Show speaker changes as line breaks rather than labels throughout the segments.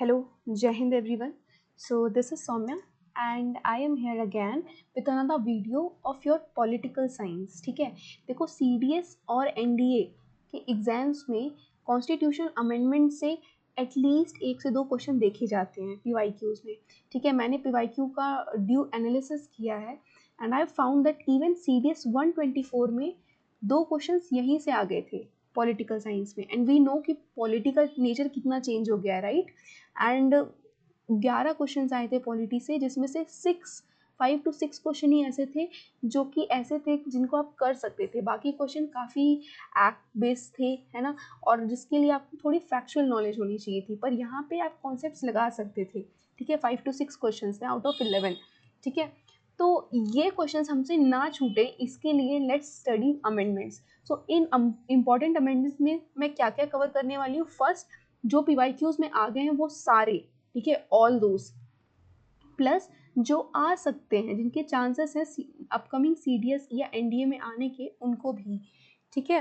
Hello, Jai Hind everyone. So this is Soumya and I am here again with another video of your political science. ठीक है, देखो CDS और NDA के exams में constitution amendment से at least 1 से 2 question देखे जाते हैं PYQs में. ठीक है, मैंने PYQ का ड्यू एनालिसिस किया है and I found that even CDS 124 में 2 क्वेश्चंस यहीं से आ गए थे पॉलिटिकल साइंस में. एंड वी नो कि पॉलिटिकल नेचर कितना चेंज हो गया है, राइट? एंड 11 क्वेश्चन आए थे पॉलिटी से, जिसमें से 5 to 6 क्वेश्चन ही ऐसे थे जो कि ऐसे थे जिनको आप कर सकते थे. बाकी क्वेश्चन काफ़ी एक्ट बेस्ड थे, है ना, और जिसके लिए आपको थोड़ी फैक्चुअल नॉलेज होनी चाहिए थी. पर यहाँ पे आप कॉन्सेप्ट्स लगा सकते थे. ठीक है, 5 to 6 क्वेश्चन थे आउट ऑफ 11. ठीक है, तो ये क्वेश्चंस हमसे ना छूटे इसके लिए let's study amendments. So in important amendments में मैं क्या क्या कवर करने वाली हूँ. फर्स्ट, जो PYQs में आ गए हैं वो सारे, ठीक है, ऑल दोज, प्लस जो आ सकते हैं जिनके चांसेस हैं अपकमिंग CDS या NDA में आने के, उनको भी. ठीक है,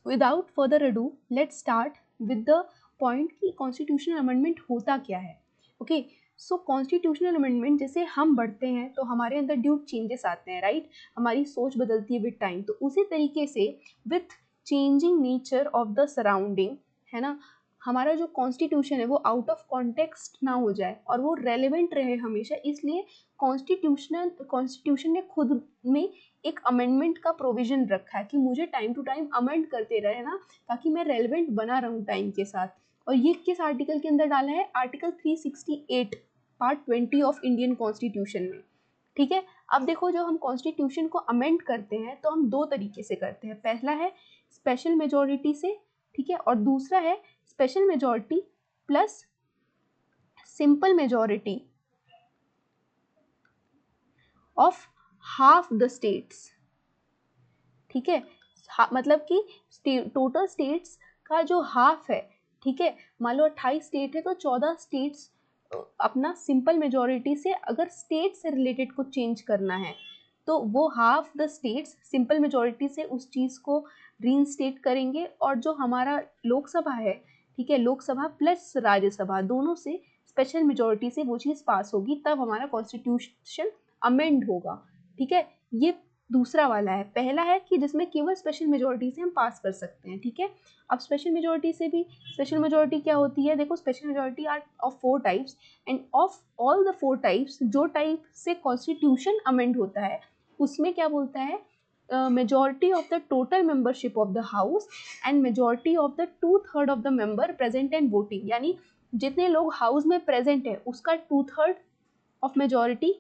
without further ado let's start with the point कि कॉन्स्टिट्यूशनल अमेंडमेंट होता क्या है. ओके, सो कॉन्स्टिट्यूशनल अमेंडमेंट, जैसे हम बढ़ते हैं तो हमारे अंदर ड्यू चेंजेस आते हैं, राइट? हमारी सोच बदलती है विद टाइम. तो उसी तरीके से with changing nature of the surrounding, है ना, हमारा जो कॉन्स्टिट्यूशन है वो आउट ऑफ कॉन्टेक्स्ट ना हो जाए और वो रेलेवेंट रहे हमेशा. इसलिए कॉन्स्टिट्यूशन ने खुद में एक अमेंडमेंट का प्रोविजन रखा है कि मुझे टाइम टू टाइम अमेंड करते रहे ना, ताकि मैं रेलेवेंट बना रहूँ टाइम के साथ. और ये किस आर्टिकल के अंदर डाला है? Article 368 part 20 of Indian constitution में. ठीक है, अब देखो, जब हम कॉन्स्टिट्यूशन को अमेंड करते हैं तो हम 2 तरीके से करते हैं. पहला है स्पेशल मेजोरिटी से, ठीक है, और दूसरा है special majority plus simple majority of half the states. ठीक है, मतलब कि टोटल स्टेट्स का जो हाफ है, ठीक है, मान लो 28 स्टेट है तो 14 स्टेट्स अपना सिंपल मेजोरिटी से, अगर स्टेट से रिलेटेड कुछ चेंज करना है तो वो half the states simple majority से उस चीज़ को रीइंस्टेट करेंगे. और जो हमारा लोकसभा है, ठीक है, लोकसभा प्लस राज्यसभा दोनों से स्पेशल मेजोरिटी से वो चीज़ पास होगी, तब हमारा कॉन्स्टिट्यूशन अमेंड होगा. ठीक है, ये दूसरा वाला है. पहला है कि जिसमें केवल स्पेशल मेजोरिटी से हम पास कर सकते हैं. ठीक है, अब स्पेशल मेजोरिटी से भी, स्पेशल मेजोरिटी क्या होती है? देखो, special majority are of 4 types and of all the 4 types, जो टाइप से कॉन्स्टिट्यूशन अमेंड होता है उसमें क्या बोलता है? Majority of the total membership of the house and majority of the 2/3 of the member present and voting. यानी जितने लोग हाउस में प्रेजेंट है उसका 2/3 ऑफ मेजोरिटी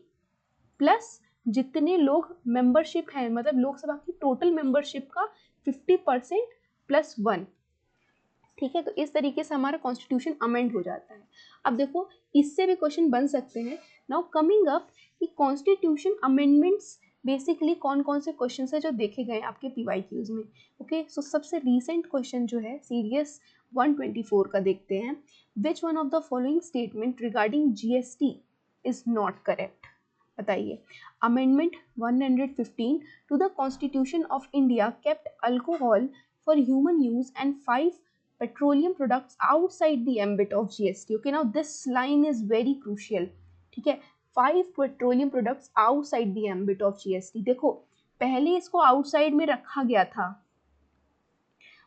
प्लस जितने लोग मेंबरशिप हैं, मतलब लोकसभा की टोटल मेंबरशिप का 50% प्लस 1. ठीक है, तो इस तरीके से हमारा कॉन्स्टिट्यूशन अमेंड हो जाता है. अब देखो, इससे भी क्वेश्चन बन सकते हैं. नाउ कमिंग अप कि कॉन्स्टिट्यूशन अमेंडमेंट्स बेसिकली कौन कौन से क्वेश्चन है जो देखे गए आपके PYQs में. ओके, सो सबसे रीसेंट क्वेश्चन जो है CDS 124 का देखते हैं. Which one of the following statement regarding GST is not correct? बताइए. Amendment 115 to the constitution of India kept alcohol for human use and 5 petroleum products outside the ambit of GST. Okay, now this line is very crucial. ठीक है, 5 petroleum products outside the ambit of GST. देखो, पहले इसको outside में रखा गया था,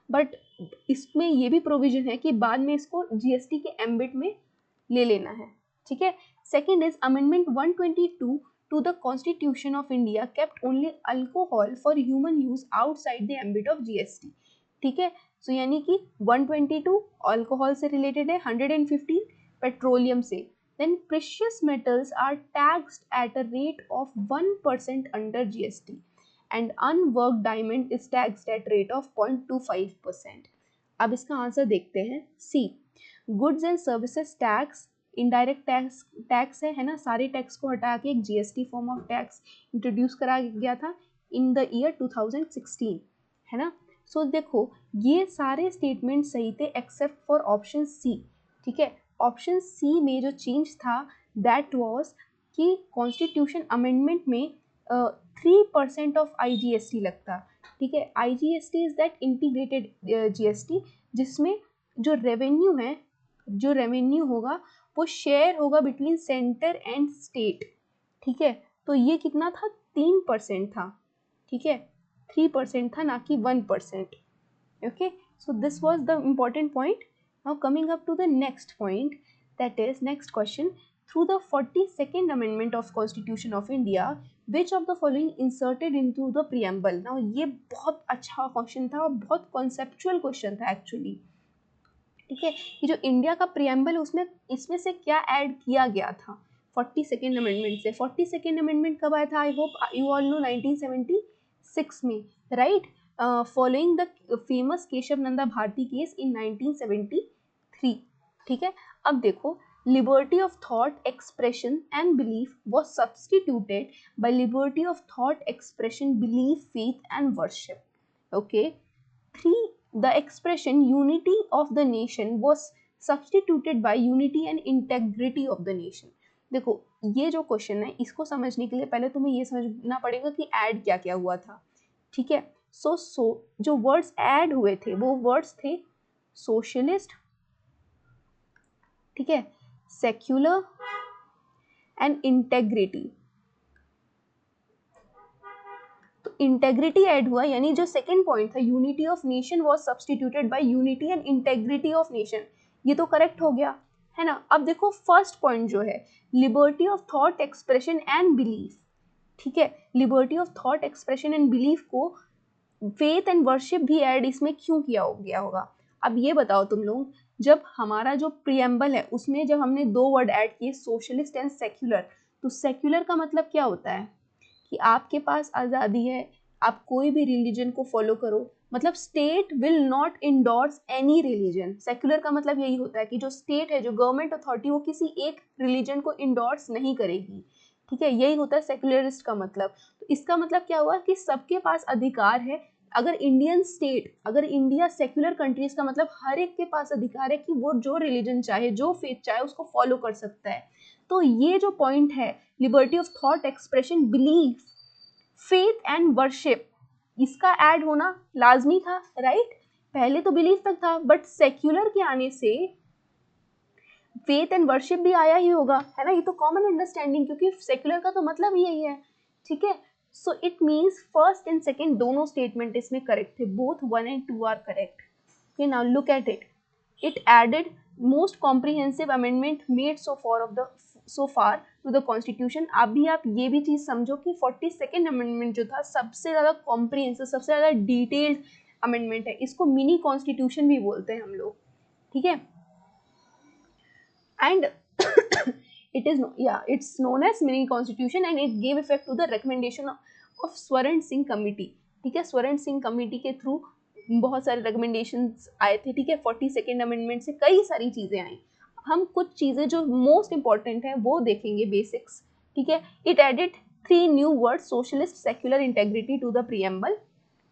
but इसमें ये भी प्रोविजन है कि बाद में इसको GST के एम्बिट में ले लेना है. ठीक है, second is amendment 122 to the Constitution of India kept only alcohol for human use outside the ambit of GST. ठीक है, सो यानी कि 122 अल्कोहल से रिलेटेड है, 115 पेट्रोलियम से. Then precious metals are taxed at a rate of 1% under GST and unwork diamond is taxed at rate of 0.25%. अब इसका answer देखते हैं. See, goods and services tax indirect tax है ना, सारे टैक्स को हटा के एक GST form of tax introduce करा गया था इन द ईयर 2016, है ना. सो देखो, ये सारे स्टेटमेंट सही थे एक्सेप्ट फॉर ऑप्शन सी. ठीक है, ऑप्शन सी में जो चेंज था दैट वाज कि कॉन्स्टिट्यूशन अमेंडमेंट में 3% ऑफ IGST लगता. ठीक है, IGST is that integrated GST जिसमें जो रेवेन्यू है जो रेवेन्यू होगा वो शेयर होगा बिटवीन सेंटर एंड स्टेट, ठीक है। तो ये कितना था, 3% था, ठीक है, 3% था, ना कि 1%। Okay, so this was the important point. Now coming up to the next point, that is next question. Through the 42nd amendment of Constitution of India, which of the following inserted into the preamble? Now ये बहुत अच्छा question था और बहुत conceptual question था actually, ठीक है। ये जो इंडिया का प्रियम्बल उसमें इसमें से क्या ऐड किया गया था 42nd अमेंडमेंट से। 42nd अमेंडमेंट कब आया था, I hope you all know, 1976 में, right, following the famous Kesavananda Bharati case in 1973, ठीक है। अब देखो, liberty of thought expression and belief was substituted by liberty of thought expression belief faith and worship. Okay, 3, the expression unity of the nation was substituted by unity and integrity of the nation। देखो ये जो question है इसको समझने के लिए पहले तुम्हें ये समझना पड़ेगा कि ऐड क्या क्या हुआ था, ठीक है। सो जो वर्ड्स ऐड हुए थे वो वर्ड्स थे सोशलिस्ट, ठीक है, सेक्युलर एंड इंटेग्रिटी। तो इंटेग्रिटी ऐड हुआ, यानी जो सेकंड पॉइंट था unity of nation was substituted by unity and integrity of nation, ये तो करेक्ट हो गया, है ना। अब देखो फर्स्ट पॉइंट जो है liberty of thought expression and belief, ठीक है, liberty of thought expression and belief को फेथ एंड वर्शिप भी ऐड इसमें क्यों किया गया होगा। अब ये बताओ तुम लोग, जब हमारा जो प्रियम्बल है उसमें जब हमने 2 वर्ड ऐड किए सोशलिस्ट एंड सेक्युलर, तो सेक्युलर का मतलब क्या होता है कि आपके पास आज़ादी है, आप कोई भी रिलीजन को फॉलो करो, मतलब state will not endorse any religion. Secular का मतलब यही होता है कि जो स्टेट है, जो गवर्नमेंट अथॉरिटी, वो किसी एक रिलीजन को इंडोर्स नहीं करेगी, ठीक है, यही होता है सेक्युलरिस्ट का मतलब। तो इसका मतलब क्या हुआ कि सबके पास अधिकार है। अगर इंडियन स्टेट, अगर इंडिया सेक्युलर कंट्रीज का मतलब हर एक के पास अधिकार है कि वो जो रिलीजन चाहे, जो फेथ चाहे, उसको फॉलो कर सकता है। तो ये जो पॉइंट है liberty of thought expression belief faith and worship, इसका ऐड होना लाजमी था, राइट। पहले तो बिलीफ तक था, बट सेक्युलर के आने से फेथ एंड वर्शिप भी आया ही होगा, है ना, ये तो कॉमन अंडरस्टैंडिंग, क्योंकि सेक्युलर का तो मतलब ही यही है, ठीक है। So it means first and second दोनों स्टेटमेंट इसमें करेक्ट थे, both 1 and 2 are correct. Okay, now look at it, it added most comprehensive amendment made so far to the constitution। अभी आप ये भी चीज समझो कि 42nd अमेंडमेंट जो था सबसे ज्यादा कॉम्प्रिहेंसिव, सबसे ज्यादा डिटेल्ड अमेंडमेंट है, इसको मिनी कॉन्स्टिट्यूशन भी बोलते हैं हम लोग, ठीक है। And it's known as mini constitution and it gave effect to the recommendation of स्वर्ण सिंह कमेटी, ठीक है। स्वर्ण सिंह कमेटी के थ्रू बहुत सारे रिकमेंडेशंस आए थे, ठीक है। 42nd अमेंडमेंट से कई सारी चीज़ें आई। हम कुछ चीज़ें जो मोस्ट इंपॉर्टेंट हैं वो देखेंगे, बेसिक्स, ठीक है। It added 3 new word socialist secular integrity to the preamble,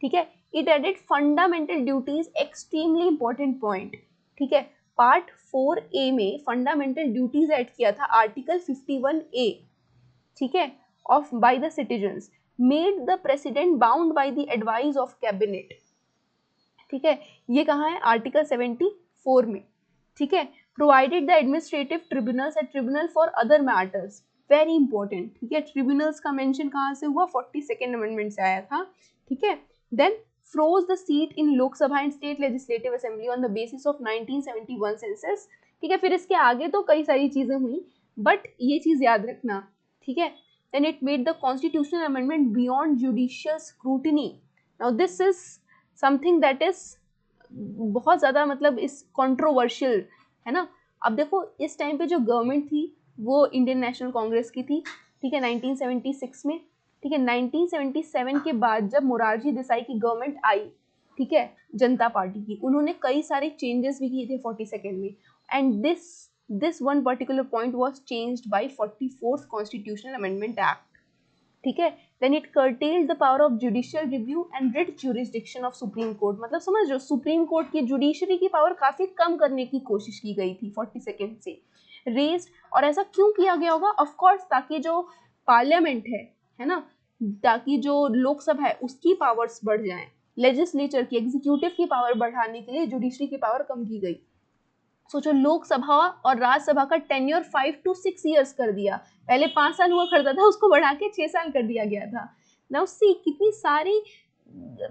ठीक है। It added fundamental duties, extremely important point, ठीक है। पार्ट 4A में फंडामेंटल ड्यूटीज ऐड किया था, आर्टिकल 51A, ठीक है, of by the citizens, made the president bound by the advice of cabinet, ठीक है। ये कहाँ है, आर्टिकल 74 में, ठीक है। Provided the administrative tribunals and tribunal for other matters, very important, ठीक है। ट्रिब्यूनल्स का मेंशन कहाँ से हुआ, 42nd अमेंडमेंट से आया था, ठीक है। Then froze the seat in Lok Sabha and State Legislative Assembly on the basis of 1971 census, ठीक है। फिर इसके आगे तो कई सारी चीजें हुई, बट ये चीज याद रखना, ठीक है। Then it made the constitutional amendment beyond judicial scrutiny। Now this is something that is बहुत ज़्यादा मतलब इस कंट्रोवर्शियल, है ना। अब देखो इस टाइम पे जो गवर्नमेंट थी वो इंडियन नेशनल कांग्रेस की थी, ठीक है, 1976 में, ठीक है। 1977 के बाद जब मोरारजी देसाई की गवर्नमेंट आई, ठीक है, जनता पार्टी की, उन्होंने कई सारे चेंजेस भी किए थे 42nd में, and this one particular point was changed by 44th constitutional amendment act, ठीक है। Then it curtailed the power of judicial review and writ jurisdiction of supreme court, मतलब समझ लो सुप्रीम कोर्ट की जुडिशरी की पावर काफी कम करने की कोशिश की गई थी 42nd से रेस्ड। और ऐसा क्यों किया गया होगा, ऑफ कोर्स ताकि जो पार्लियामेंट है ना, ताकि जो लोकसभा है उसकी पावर्स बढ़ जाएं, लेजिस्लेचर की, एग्जीक्यूटिव की पावर बढ़ाने के लिए जुडिशरी की पावर कम की गई। सोचो लोकसभा और राज्यसभा का टेन्योर 5 to 6 ईयर्स कर दिया, पहले 5 साल हुआ करता था, उसको बढ़ा के 6 साल कर दिया गया था। नाउ सी कितनी सारी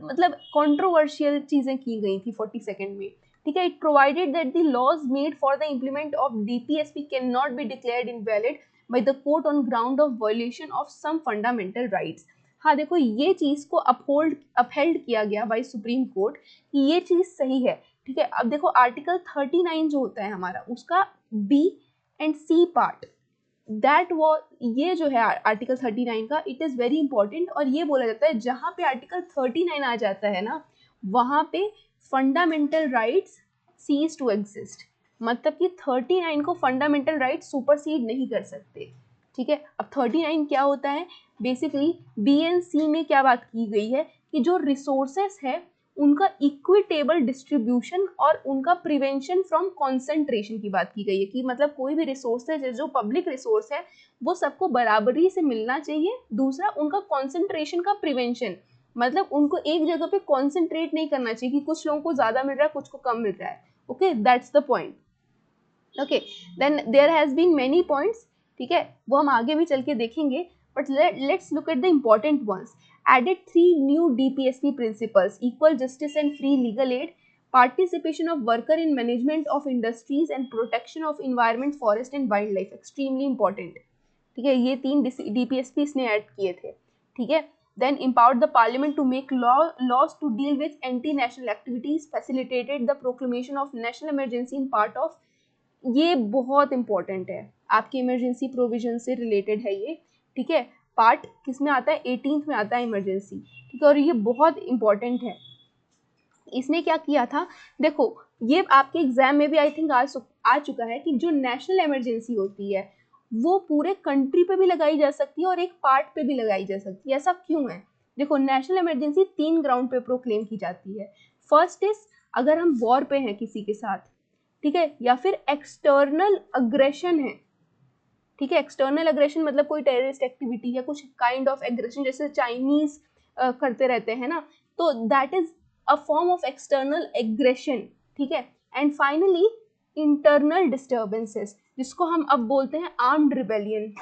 मतलब कंट्रोवर्शियल चीजें की गई थी 42nd में, ठीक है। It provided that the laws made for the implement of DPSP can not be declared invalid by the court on ground of violation of some fundamental rights. हाँ देखो, ये चीज को अपहेल्ड किया गया बाय सुप्रीम कोर्ट कि ये चीज सही है, ठीक है। अब देखो आर्टिकल 39 जो होता है हमारा, उसका B and C part, that was ये जो है आर्टिकल 39 का, इट इज़ वेरी इंपॉर्टेंट। और ये बोला जाता है जहाँ पे आर्टिकल 39 आ जाता है ना, वहाँ पे fundamental rights cease to exist, मतलब कि 39 को फंडामेंटल राइट्स सुपरसीड नहीं कर सकते, ठीक है। अब 39 क्या होता है, बेसिकली बी एंड सी में क्या बात की गई है कि जो रिसोर्सेस है उनका इक्विटेबल डिस्ट्रीब्यूशन और उनका प्रिवेंशन फ्रॉम कॉन्सेंट्रेशन की बात की गई है, कि मतलब कोई भी रिसोर्सेज है जो पब्लिक रिसोर्स है वो सबको बराबरी से मिलना चाहिए। दूसरा, उनका कॉन्सेंट्रेशन का प्रिवेंशन, मतलब उनको एक जगह पे कॉन्सेंट्रेट नहीं करना चाहिए कि कुछ लोगों को ज़्यादा मिल रहा है कुछ को कम मिल रहा है। Okay, that's the point. Okay, then there has been many points, ठीक है, वो हम आगे भी चल के देखेंगे, but let's look at the important ones. Added 3 new DPSP principles: equal justice and free legal aid, participation of worker in management of industries, and protection of environment, forest and wildlife. Extremely important, ठीक है। ये 3 DPSP इसने add किए थे, ठीक है। Then empowered the parliament to make laws to deal with anti-national activities, facilitated the proclamation of national emergency in part of, ये बहुत इंपॉर्टेंट है, आपकी इमरजेंसी प्रोविजन से रिलेटेड है ये, ठीक है। पार्ट किस में आता है, 18th में आता है इमरजेंसी, ठीक है। और ये बहुत इंपॉर्टेंट है। इसने क्या किया था, देखो ये आपके एग्जाम में भी आई थिंक आ चुका है कि जो नेशनल इमरजेंसी होती है वो पूरे कंट्री पे भी लगाई जा सकती है और एक पार्ट पे भी लगाई जा सकती है। ऐसा क्यों है, देखो नेशनल इमरजेंसी 3 ग्राउंड पे प्रोक्लेम की जाती है। फर्स्ट इज अगर हम वॉर पे हैं किसी के साथ, ठीक है, या फिर एक्सटर्नल अग्रेशन है, ठीक है। एक्सटर्नल अग्रेशन मतलब कोई टेररिस्ट एक्टिविटी या कुछ काइंड ऑफ एग्रेशन, जैसे चाइनीज करते रहते हैं ना, तो that is a form of external aggression, ठीक है। एंड फाइनली इंटरनल डिस्टर्बेंसेस, जिसको हम अब बोलते हैं आर्म्ड रिबेलियन,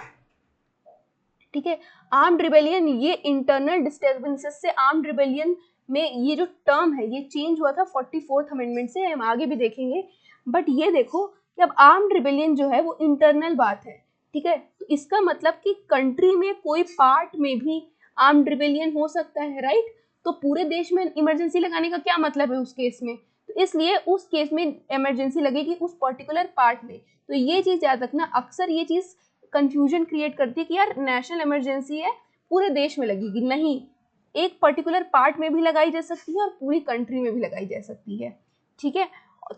ठीक है। आर्म्ड रिबेलियन, ये इंटरनल डिस्टर्बेंसेस से आर्म्ड रिबेलियन में ये जो टर्म है ये चेंज हुआ था 44th अमेंडमेंट से, हम आगे भी देखेंगे। बट ये देखो कि अब आर्म्ड रिबेलियन जो है वो इंटरनल बात है, ठीक है। तो इसका मतलब कि कंट्री में कोई पार्ट में भी आर्म्ड रिबेलियन हो सकता है, राइट। तो पूरे देश में इमरजेंसी लगाने का क्या मतलब है उस केस में, तो इसलिए उस केस में इमरजेंसी लगेगी उस पर्टिकुलर पार्ट में। तो ये चीज़ याद रखना, अक्सर ये चीज़ कंफ्यूजन क्रिएट करती है कि यार नेशनल इमरजेंसी है पूरे देश में लगेगी, नहीं, एक पर्टिकुलर पार्ट में भी लगाई जा सकती है और पूरी कंट्री में भी लगाई जा सकती है, ठीक है।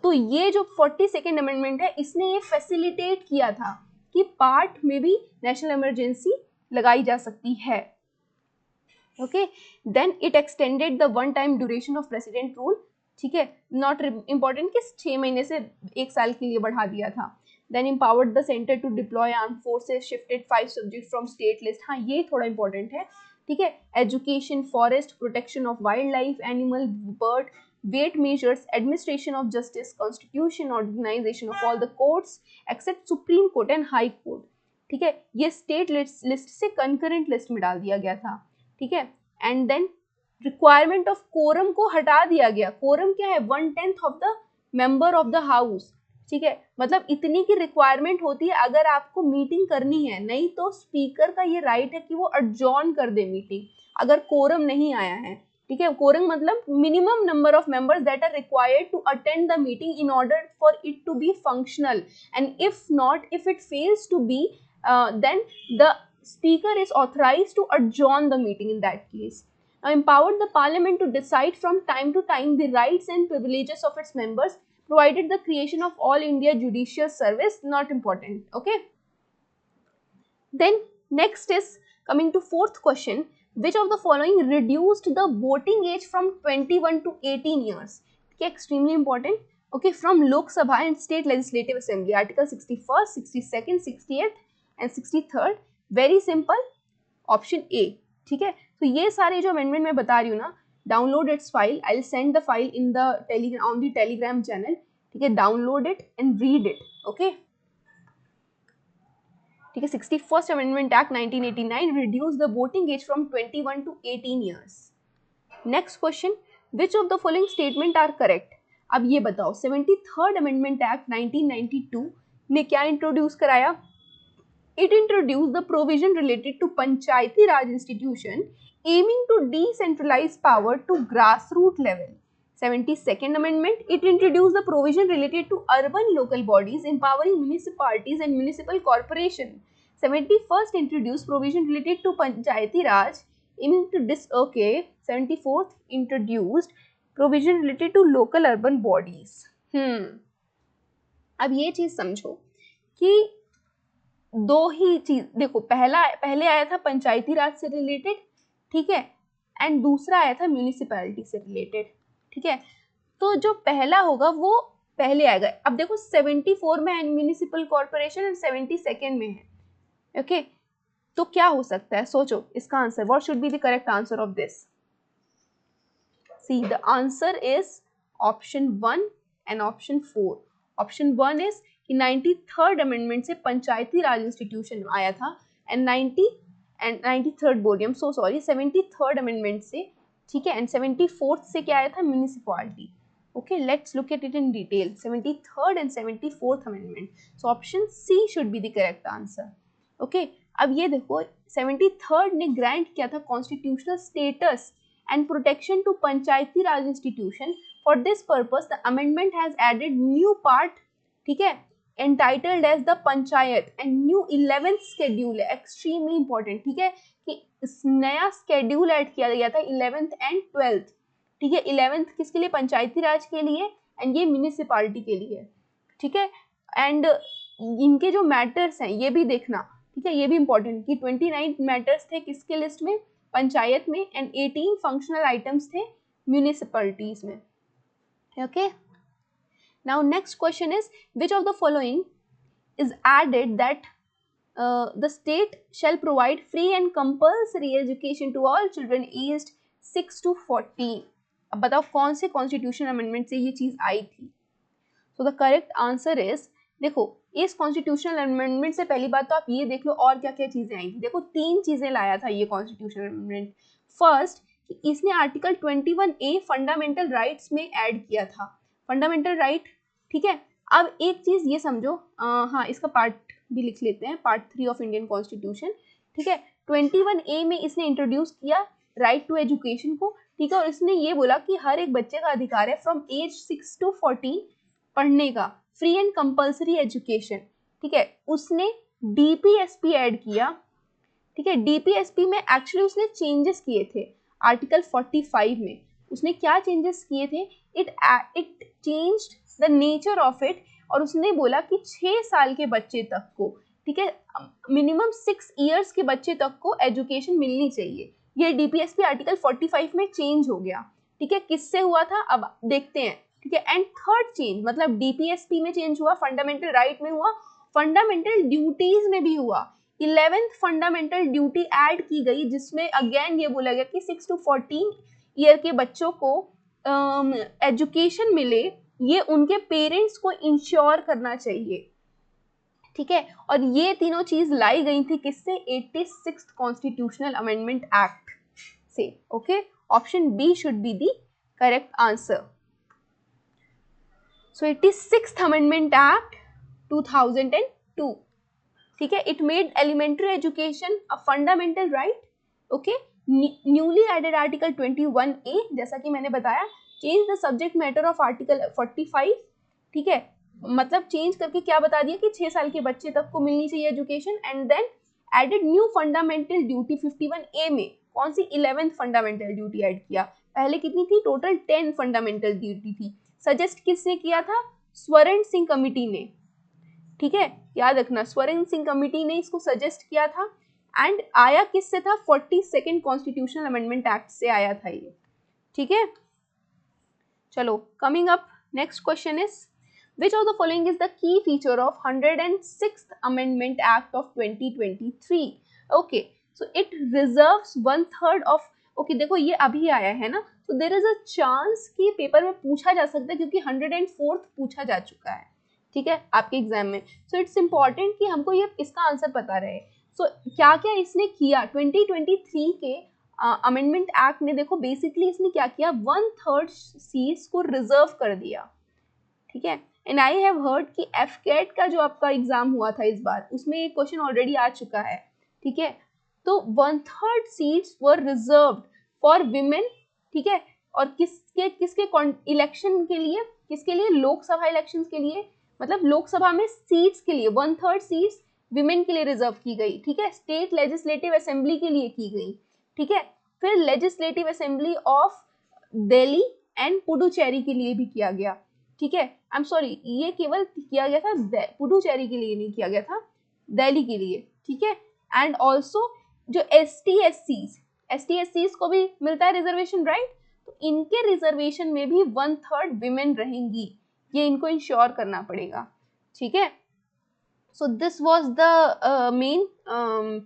तो ये जो 42nd अमेंडमेंट है इसने ये फैसिलिटेट किया था कि पार्ट में भी नेशनल इमरजेंसी लगाई जा सकती है। Okay, then it extended the one time duration of president rule, ठीक है, नॉट इम्पॉर्टेंट कि 6 महीने से 1 साल के लिए बढ़ा दिया था। Then empowered the center to deploy armed forces, shifted 5 subjects from state list, हाँ ये थोड़ा important है, ठीक है। Education, forest, protection of wild life, animal, bird, weight measures, administration of justice, constitution, organization of all the courts except supreme court and high court, ठीक है। ये state list से कंकरेंट लिस्ट में डाल दिया गया था, ठीक है। And then requirement of quorum को हटा दिया गया। कोरम क्या है, 1/10 of the member of the house, ठीक है। मतलब इतनी की रिक्वायरमेंट होती है अगर आपको मीटिंग करनी है, नहीं तो स्पीकर का ये राइट है कि वो अडजॉर्न कर दे मीटिंग अगर कोरम नहीं आया है, ठीक है। कोरम मतलब minimum number of members that are required to attend the meeting in order for it to be functional, and if not, if it fails to be, then the speaker is authorized to adjourn the meeting in that case. Now, empowered the parliament to decide from time to time the rights and privileges of its members, provided the creation of all India judicial service, not important, okay. Then next is coming to 4th question, which of the following reduced the voting age from 21 to 18 years, okay, extremely important, okay, from Lok Sabha and state legislative assembly, article 61st, 62nd, 68th and 63rd, very simple, option A, ठीक है। तो ये सारे जो amendment मैं बता रही हूँ ना, download its file, I will send the file in the telegram, on the telegram channel, ठीक है, download it and read it, okay. ठीक है, 61st amendment act 1989 reduce the voting age from 21 to 18 years. Next question, which of the following statement are correct. अब ये बताओ 73rd amendment act 1992 ने क्या introduce कराया। It introduced the provision related to Panchayati Raj institution aiming to decentralize power to grassroots level. 72nd Amendment, it introduced the provision related to urban local bodies empowering municipalities and municipal corporation. 71st introduced provision related to Panchayati Raj aiming to 74th introduced provision related to local urban bodies. अब ये चीज समझो कि दो ही चीज देखो, पहले आया था पंचायती राज से रिलेटेड, ठीक है, एंड दूसरा आया था म्यूनिसिपैलिटी से रिलेटेड, ठीक है। तो जो पहला होगा वो पहले आएगा। अब देखो 74 में है म्यूनिसिपल कॉर्पोरेशन एंड 72nd में है, ओके। तो क्या हो सकता है, सोचो इसका answer. What should be the correct answer of this. See the answer is option 1 and option 4। Option 1 is कि 93rd अमेंडमेंट से पंचायती राज इंस्टीट्यूशन आया था एंड 93rd बोल रही हूँ, सो सॉरी, 73rd अमेंडमेंट से, ठीक है, एंड 74th से क्या आया था, municipality, okay. Let's look at it in detail, 73rd and 74th amendment. So option C should be the correct answer, okay. अब ये देखो 73rd ने ग्रांट किया था constitutional status and protection to Panchayati Raj institution. For this purpose the amendment has added new part, ठीक है, entitled as the panchayat and new 11th schedule है, extremely important, ठीक है, कि इस नया शेड्यूल ऐड किया गया था 11th एंड 12th, ठीक है। 11th किसके लिए, पंचायती राज के लिए, एंड ये म्यूनिसिपैलिटी के लिए, ठीक है। एंड इनके जो मैटर्स हैं ये भी देखना, ठीक है, ये भी इंपॉर्टेंट कि 29 मैटर्स थे किसके लिस्ट में, पंचायत में, एंड 18 फंक्शनल आइटम्स थे म्यूनिसिपैलिटीज में, okay. Now next question is, which of the following is added that the state shall provide free and compulsory education to all children aged 6 to 14। अब बताओ कौन से कॉन्स्टिट्यूशन अमेंडमेंट से ये चीज आई थी। So the correct answer is, देखो इस कॉन्स्टिट्यूशनल अमेंडमेंट से पहली बात तो आप ये देख लो और क्या क्या चीजें आई थी। देखो 3 चीजें लाया था ये कॉन्स्टिट्यूशनल अमेंडमेंट। फर्स्ट, इसने आर्टिकल 21A फंडामेंटल राइट्स में ऐड किया था, फंडामेंटल राइट, ठीक है। अब एक चीज ये समझो, हाँ इसका पार्ट भी लिख लेते हैं, पार्ट 3 ऑफ इंडियन कॉन्स्टिट्यूशन, ठीक है। 21A में इसने इंट्रोड्यूस किया राइट टू एजुकेशन को, ठीक है, और इसने ये बोला कि हर एक बच्चे का अधिकार है फ्रॉम एज 6 to 14 पढ़ने का, फ्री एंड कंपल्सरी एजुकेशन, ठीक है। उसने DPSP ऐड किया, ठीक है। DPSP में एक्चुअली उसने चेंजेस किए थे, आर्टिकल 45 में उसने क्या चेंजेस किए थे, it changed the nature of it, और उसने बोला कि 6 साल के बच्चे तक को, ठीक है, मिनिमम 6 इयर्स के बच्चे तक को एजुकेशन मिलनी चाहिए। ये DPSP आर्टिकल 45 में चेंज हो गया, ठीक है। किससे हुआ था अब देखते हैं, ठीक है। एंड थर्ड चेंज, मतलब DPSP में चेंज हुआ, फंडामेंटल राइट में हुआ, फंडामेंटल ड्यूटीज में भी हुआ। 11th फंडामेंटल ड्यूटी ऐड की गई, जिसमें अगेन ये बोला गया कि 6 to 14 ईयर के बच्चों को एजुकेशन मिले, ये उनके पेरेंट्स को इंश्योर करना चाहिए, ठीक है। और ये तीनों चीज लाई गई थी किससे, 86th कॉन्स्टिट्यूशनल अमेंडमेंट एक्ट से, okay. Option B should be the correct answer. So 86th amendment act 2002, ठीक है, it made elementary education a fundamental right, okay. Newly added article 21A, जैसा कि मैंने बताया, change the subject matter of article 45, ठीक है, मतलब चेंज करके क्या बता दिया कि 6 साल के बच्चे तक को मिलनी चाहिए education, and then added new fundamental duty 51A में, कौन सी, 11th फंडामेंटल ड्यूटी ऐड किया। पहले कितनी थी, टोटल 10 फंडामेंटल ड्यूटी थी। सजेस्ट किसने किया था, स्वर्ण सिंह कमिटी ने, ठीक है, याद रखना, स्वर्ण सिंह कमिटी ने इसको सजेस्ट किया था, एंड आया किससे था, 42nd कॉन्स्टिट्यूशनल अमेंडमेंट एक्ट से आया था ये, ठीक है। चलो coming up, next question is, which of the following is the key feature of 106th amendment act of 2023। okay, so it reserves 1/3 of, okay देखो ये अभी आया है ना, तो देयर इज अ चांस कि पेपर में पूछा जा सकता है, क्योंकि 104th पूछा जा चुका है, ठीक है, आपके एग्जाम में। सो इट्स इंपॉर्टेंट कि हमको ये इसका आंसर पता रहे। सो क्या क्या इसने किया 2023 के अमेंडमेंट एक्ट ने, देखो बेसिकली इसने क्या किया, 1/3 सीट्स को रिजर्व कर दिया, ठीक है। एंड आई हैव हर्ड कि एफकेट का जो आपका एग्जाम हुआ था इस बार, उसमें एक क्वेश्चन ऑलरेडी आ चुका है, ठीक है। तो 1/3 seats were reserved for women, ठीक है। और किसके किसके इलेक्शन के लिए, किसके लिए, लोकसभा इलेक्शंस के लिए, मतलब लोकसभा में सीट्स के लिए 1/3 सीट्स विमेन के लिए रिजर्व की गई, ठीक है। स्टेट लेजिस्लेटिव असेंबली के लिए की गई, ठीक है। फिर legislative assembly of Delhi and Puducherry के लिए भी किया गया, ठीक है। आई एम सॉरी, ये केवल किया गया था पुडुचेरी के लिए, नहीं किया गया था दिल्ली के लिए, ठीक है। एंड ऑल्सो जो एसटी एस को भी मिलता है रिजर्वेशन, राइट। तो इनके रिजर्वेशन में भी 1/3 विमेन रहेंगी, ये इनको इंश्योर करना पड़ेगा, ठीक है। So this was the main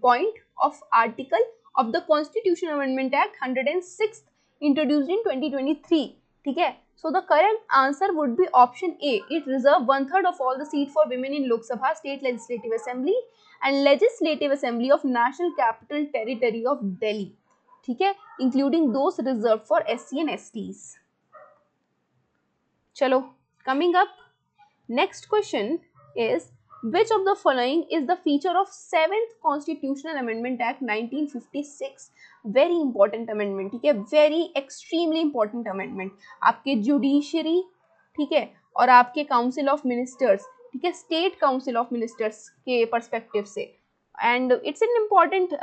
point of article of the constitution amendment act 106 introduced in 2023, ठीक है। So the correct answer would be option A. It reserved 1/3 of all the seat for women in Lok Sabha, State Legislative Assembly and Legislative Assembly of National Capital Territory of Delhi, ठीक है, including those reserved for SC and STs. चलो, coming up, next question is which of the following is the feature of 7th Constitutional Amendment Act 1956? Very important amendment, ठीक है, very extremely important amendment आपके judiciary, ठीक है, और आपके council of ministers, ठीक है, स्टेट काउंसिल ऑफ मिनिस्टर्स के पर्सपेक्टिव से, एंड इट्स एन इम्पॉर्टेंट,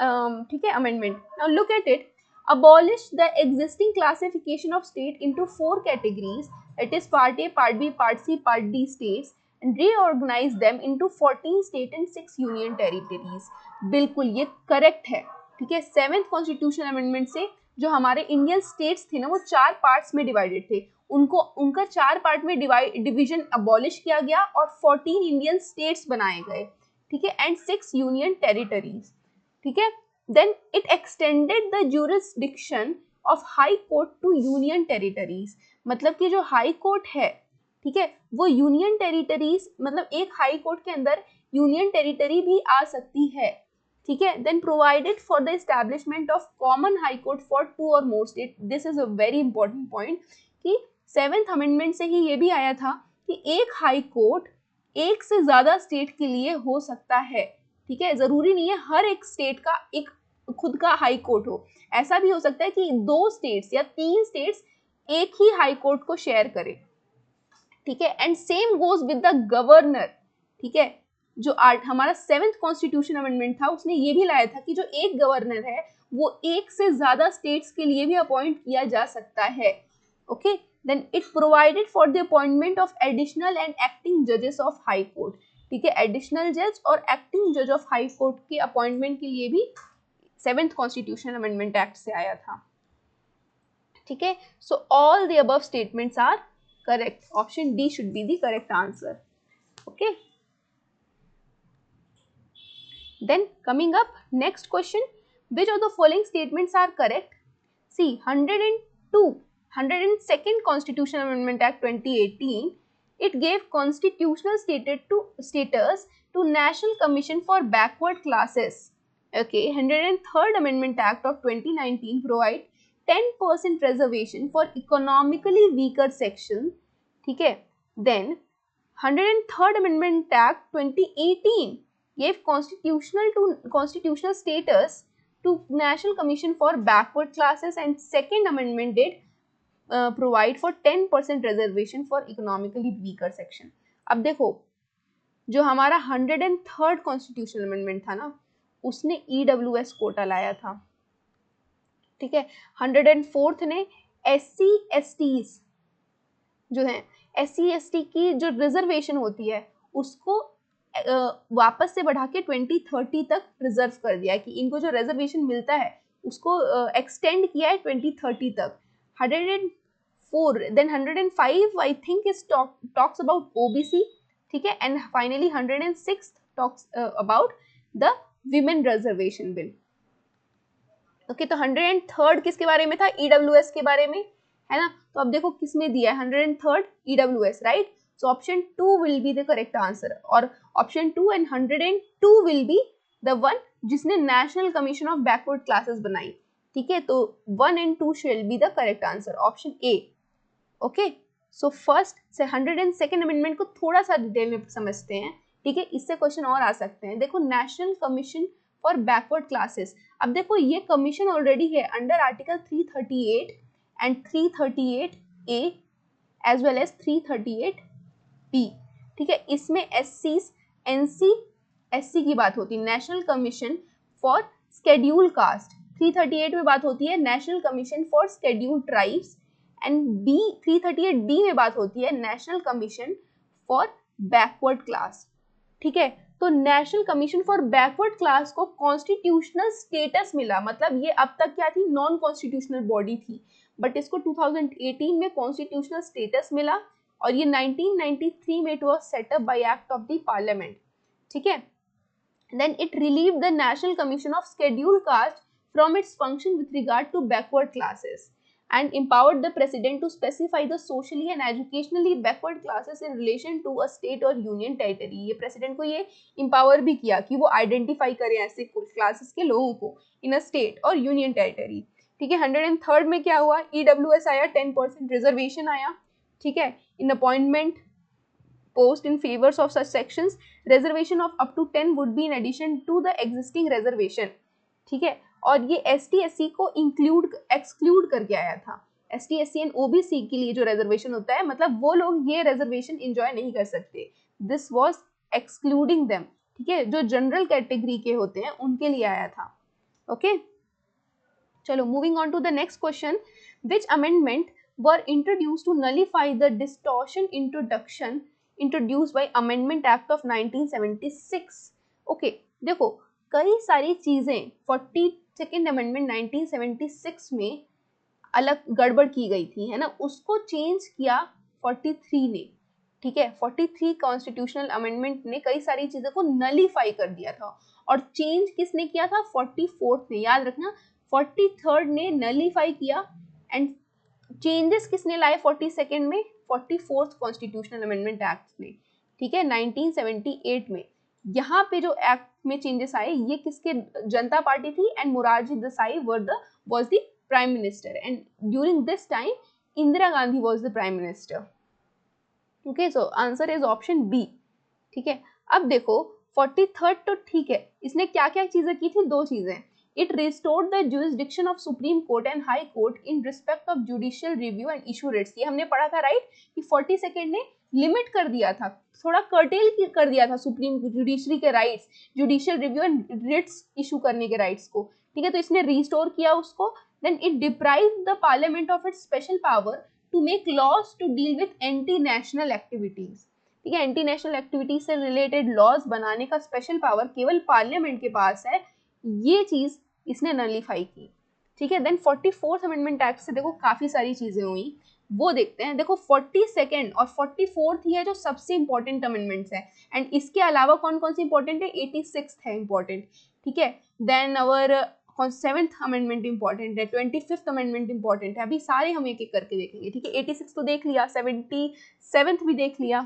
ठीक है, amendment. Now look at it, abolish the existing classification of state into 4 categories, that is part A, part B, part C, part D states, and reorganize them into 14 state and 6 union territories. बिल्कुल ये correct है, ठीक है। 7th constitution amendment से जो हमारे Indian states थे ना, वो 4 पार्ट्स में डिवाइडेड थे, उनको उनका 4 पार्ट में डिवीजन अबॉलिश किया गया और 14 इंडियन स्टेट्स बनाए गए, ठीक है, एंड 6 यूनियन टेरिटरीज, ठीक है। Then it extended the jurisdiction of high court to union territories, मतलब कि जो हाई कोर्ट है, ठीक है, वो यूनियन टेरिटरीज, मतलब एक हाई कोर्ट के अंदर यूनियन टेरिटरी भी आ सकती है, ठीक है। Then provided for the establishment of common high court for 2 और more state. This is a very important point कि 7th अमेंडमेंट से ही ये भी आया था कि एक हाई कोर्ट एक से ज्यादा स्टेट के लिए हो सकता है, ठीक है। जरूरी नहीं है हर एक स्टेट का एक खुद का हाई कोर्ट हो, ऐसा भी हो सकता है कि 2 स्टेट्स या 3 स्टेट्स एक ही हाई कोर्ट को शेयर करें, ठीक है। And same goes with the governor, ठीक है। जो हमारा 7th कॉन्स्टिट्यूशन अमेंडमेंट था, उसने ये भी लाया था कि जो एक गवर्नर है वो एक से ज्यादा स्टेट्स के लिए भी अपॉइंट किया जा सकता है, okay. Then it provided for the appointment of additional and acting जजेस ऑफ हाई कोर्ट, ठीक है। एडिशनल जज और एक्टिंग जज ऑफ हाई कोर्ट के अपॉइंटमेंट के लिए भी 7th कॉन्स्टिट्यूशन अमेंडमेंट एक्ट से आया था, ठीक है। So all the above statements are correct, option D should be the correct answer, okay. Then coming up, next question, which of the following statements are correct? See, 102nd Constitutional Amendment Act 2018, it gave constitutional status to National Commission for Backward Classes. Okay, 103rd Amendment Act of 2019 provide 10% reservation for economically weaker section, ठीक है। Then 103rd Amendment Act 2018 gave constitutional status to National Commission for Backward Classes, and second amendment did provide for 10% reservation for economically weaker section. अब देखो, जो हमारा 103rd constitutional amendment था ना, उसने EWS Kota लाया था, ठीक है। 104th ने SC STs जो है, SC ST की जो रिजर्वेशन होती है उसको वापस से बढ़ा के 2030 तक रिजर्व कर दिया है, कि इनको जो रिजर्वेशन मिलता है उसको एक्सटेंड किया है 2030 तक। 104, then 105 I think is talks about OBC, ठीक है, and finally 106 talks about the women reservation bill, okay. तो 103rd किसके बारे में था? EWS के बारे में, है ना। तो अब देखो किस में दिया है 103rd EWS, right. So option 2 will be the correct answer, और option 2 and 102 will be the one जिसने national commission of backward classes बनाई, ठीक है। तो 1 and 2 shall be the correct answer, option A. Okay, so first से 102nd amendment को थोड़ा सा डिटेल में समझते हैं, ठीक है। इससे क्वेश्चन और आ सकते हैं। देखो national commission for backward classes, अब देखो ये कमीशन ऑलरेडी है under article 338 and 338A as well as 338B, ठीक है। इसमें SC NC SC की बात होती है, national commission for scheduled caste. 338 में बात होती है national commission for scheduled tribes, and B 338B में बात होती है national commission for backward class, ठीक है। तो national commission for backward class को कॉन्स्टिट्यूशनल स्टेटस मिला, मतलब ये अब तक क्या थी, नॉन कॉन्स्टिट्यूशनल बॉडी थी, बट इसको 2018 में कॉन्स्टिट्यूशनल स्टेटस मिला, और ये 1993 में it was set up by act of the parliament, ठीक है। Then it relieved the national commission of scheduled caste from its function with regard to backward classes and empowered the president to specify the socially and educationally backward classes in relation to a state or union territory। ये president को ये empower भी किया कि वो identify करें ऐसे classes के लोगों को in a state और union territory, ठीक है। 103rd में क्या हुआ, EWS आया, 10% reservation आया, ठीक है। in appointment post in favors of such sections, reservation of up to 10 would be in addition to the existing reservation, ठीक है। और ये ST/SC को एक्सक्लूड करके आया था। ST/SC एंड OBC के लिए जो रिजर्वेशन होता है, मतलब वो लोग ये रिजर्वेशन एंजॉय नहीं कर सकते, दिस वाज एक्सक्लूडिंग देम, ठीक है। जो जनरल कैटेगरी के होते हैं उनके लिए आया था। ओके, चलो moving on to the next question, which amendment were introduced to nullify the distortion introduced by amendment act of 1976। Okay, देखो कई सारी चीजें 42nd अमेंडमेंट 1976 में अलग गड़बड़ की गई थी, है ना, उसको चेंज किया 43 ने, ठीक है। 43 कॉन्स्टिट्यूशनल अमेंडमेंट ने कई सारी चीजों को नलीफाई कर दिया था, और चेंज किसने किया था, 44th ने, याद रखना 43rd ने नलीफाई किया, एंड चेंजेस किसने लाए 42nd में, 44th कॉन्स्टिट्यूशनल अमेंडमेंट एक्ट ने, ठीक है, 1978 में। यहाँ पे जो एक्ट में चेंजेस आए ये किसके, जनता पार्टी थी, and Morarji Desai was the prime minister, and during this time Indira Gandhi was the prime minister। okay, so answer is option B, ठीक है। अब देखो 43rd तो ठीक है, इसने क्या क्या चीजें की थी, दो चीजें, it restored the jurisdiction of Supreme Court and High Court in respect of judicial review and issue writs। ये हमने पढ़ा था, राइट, कि 42nd ने लिमिट कर दिया था, थोड़ा कर्टेल कर दिया था सुप्रीम जुडिशरी के rights, judicial review and writs issue करने के राइट्स को, ठीक है। तो इसने रिस्टोर किया उसको। Then it deprived the parliament of its special power to make laws to deal with anti national activities, ठीक है। एंटी नेशनल एक्टिविटीज से रिलेटेड लॉज बनाने का स्पेशल पावर केवल पार्लियामेंट के पास है, ये चीज इसने नलीफाई की, ठीक है। देन 44th अमेंडमेंट एक्ट से देखो काफी सारी चीजें हुई, वो देखते हैं। देखो 42nd और 44th ही है जो सबसे इंपॉर्टेंट अमेंडमेंट्स है, एंड इसके अलावा कौन कौन सी इंपॉर्टेंट है, 86th है इंपॉर्टेंट, ठीक है। देन अवर 7th अमेंडमेंट इंपॉर्टेंट है, 25th अमेंडमेंट इंपॉर्टेंट है। अभी सारे हम एक एक करके देखेंगे, ठीक है। 86 तो देख लिया, 77th भी देख लिया।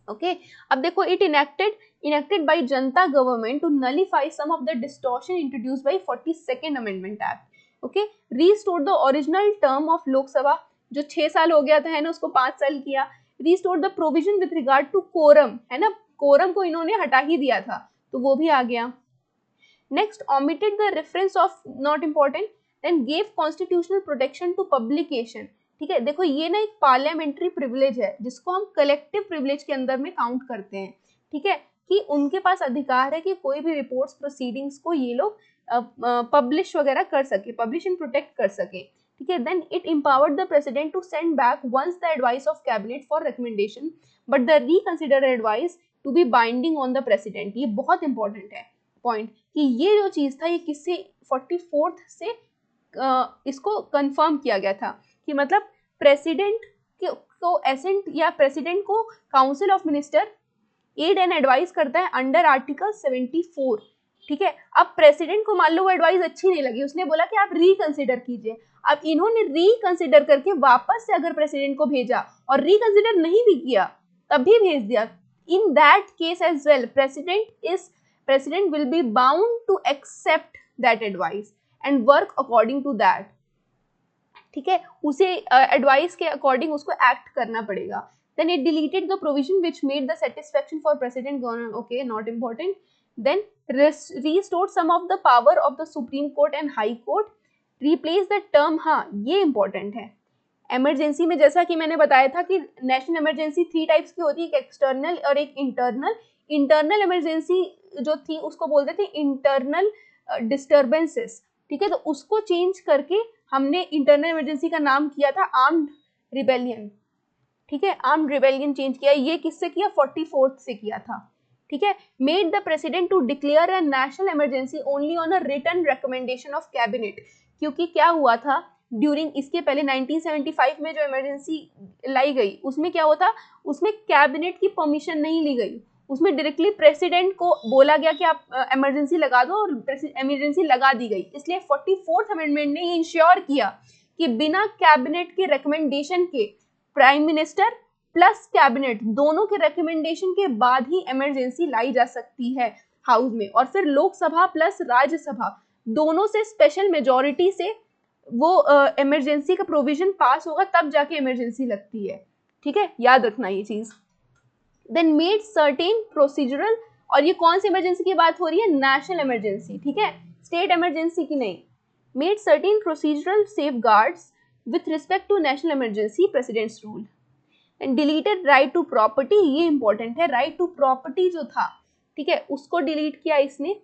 ओके, अब देखो it enacted by Janata government to nullify some of the distortion introduced by 42nd amendment act. Okay, restore the original term of Lok Sabha, जो 6 साल हो गया था, है ना, उसको 5 साल किया। Restore the provision with regard to quorum, है ना, कोरम को इन्होंने हटा ही दिया था, तो वो भी आ गया। Next, omitted the reference of not important, then gave constitutional protection to publication, ठीक है। देखो ये ना एक पार्लियामेंट्री प्रिविलेज है जिसको हम कलेक्टिव प्रिविलेज के अंदर में काउंट करते हैं, ठीक है, कि उनके पास अधिकार है कि कोई भी रिपोर्ट्स प्रोसीडिंग्स को ये लोग पब्लिश वगैरह कर सके, पब्लिश एंड प्रोटेक्ट कर सके, ठीक है। Then it empowered the president to send back once the advice of cabinet for recommendation but the reconsidered advice to be binding on the president। ये बहुत इंपॉर्टेंट है पॉइंट, कि ये जो चीज था ये किससे 44th से इसको कंफर्म किया गया था, कि मतलब प्रेसिडेंट को एसेंट या प्रेसिडेंट को council of minister aid and advice करता है अंडर आर्टिकल 74, ठीक है, अब प्रेसिडेंट को मान लो वो एडवाइस अच्छी नहीं लगी, उसने बोला कि आप रिकंसिडर कीजिए। अब इन्होंने रिकंसिडर करके वापस से अगर प्रेसिडेंट को भेजा और रिकंसिडर नहीं भी किया तब भी भेज दिया, in that case as well president will be bound to accept that advice and work according to that. ठीक है, उसे एडवाइस के अकॉर्डिंग उसको एक्ट करना पड़ेगा। Then it deleted the provision which made the satisfaction for president governor, okay not important. Then restored some of the power of the Supreme Court and High Court, replace the term, हाँ ये important है, emergency में जैसा कि मैंने बताया था कि नेशनल इमरजेंसी 3 टाइप्स की होती है, एक एक्सटर्नल और एक इंटरनल। इंटरनल इमरजेंसी जो थी उसको बोलते थे इंटरनल डिस्टर्बेंसेस, ठीक है, तो उसको चेंज करके हमने इंटरनल इमरजेंसी का नाम किया था आर्म्ड रिबेलियन। ठीक है, आर्म्ड रिबेलियन चेंज किया, ये किससे किया, 44th से किया था। ठीक है, made the president to declare a national emergency only on a written recommendation of cabinet, क्योंकि क्या हुआ था ड्यूरिंग, इसके पहले 1975 में जो इमरजेंसी लाई गई उसमें क्या हुआ था, उसमें कैबिनेट की परमिशन नहीं ली गई, उसमें डायरेक्टली प्रेसिडेंट को बोला गया कि आप इमरजेंसी लगा दो और इमरजेंसी लगा दी गई। इसलिए 44th अमेंडमेंट ने ये इंश्योर किया कि बिना कैबिनेट के रिकमेंडेशन के, प्राइम मिनिस्टर प्लस कैबिनेट दोनों के रिकमेंडेशन के बाद ही इमरजेंसी लाई जा सकती है हाउस में, और फिर लोकसभा प्लस राज्यसभा दोनों से स्पेशल मेजॉरिटी से वो इमरजेंसी का प्रोविजन पास होगा तब जाके इमरजेंसी लगती है। ठीक है, याद रखना ये चीज। देन मेड सर्टेन प्रोसीजरल, और ये कौन सी इमरजेंसी की बात हो रही है, नेशनल इमरजेंसी, ठीक है, स्टेट इमरजेंसी की नहीं। Made certain procedural safeguards with respect to national emergency president's rule and deleted right to property, ये इंपॉर्टेंट है, राइट टू प्रॉपर्टी जो था, ठीक है, उसको डिलीट किया इसने।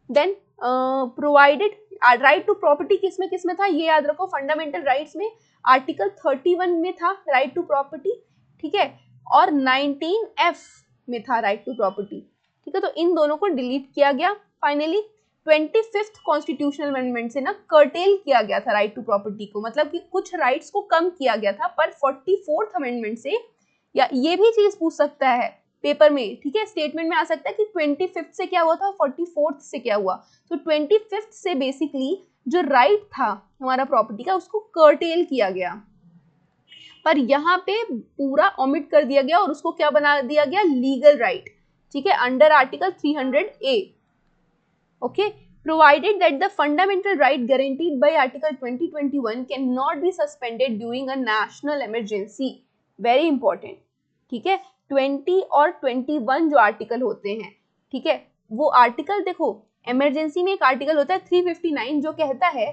Then provided right to property किसमें था, ये याद रखो, फंडामेंटल राइट्स में आर्टिकल 31 में था राइट टू प्रॉपर्टी, ठीक है, और 19F में था राइट टू प्रॉपर्टी। ठीक है, तो इन दोनों को डिलीट किया गया। फाइनली 25th कॉन्स्टिट्यूशनल अमेंडमेंट से ना कर्टेल किया गया था राइट टू प्रॉपर्टी को, मतलब कि कुछ राइट्स को कम किया गया था, पर 44th अमेंडमेंट से, या ये भी चीज पूछ सकता है पेपर में, ठीक है, स्टेटमेंट में आ सकता है कि 25th से क्या हुआ था, 44th से क्या हुआ। तो 25th से बेसिकली जो राइट था हमारा प्रॉपर्टी का उसको कर्टेल किया गया, पर यहाँ पे पूरा ओमिट कर दिया गया और उसको क्या बना दिया गया, लीगल राइट। ठीक है, under article 300A। Okay, provided that the fundamental right guaranteed by Article 2021 cannot be suspended during a national emergency, very important। ठीक है, 20 और 21 जो आर्टिकल होते हैं, ठीक है, वो आर्टिकल देखो, इमरजेंसी में एक आर्टिकल होता है 359 जो कहता है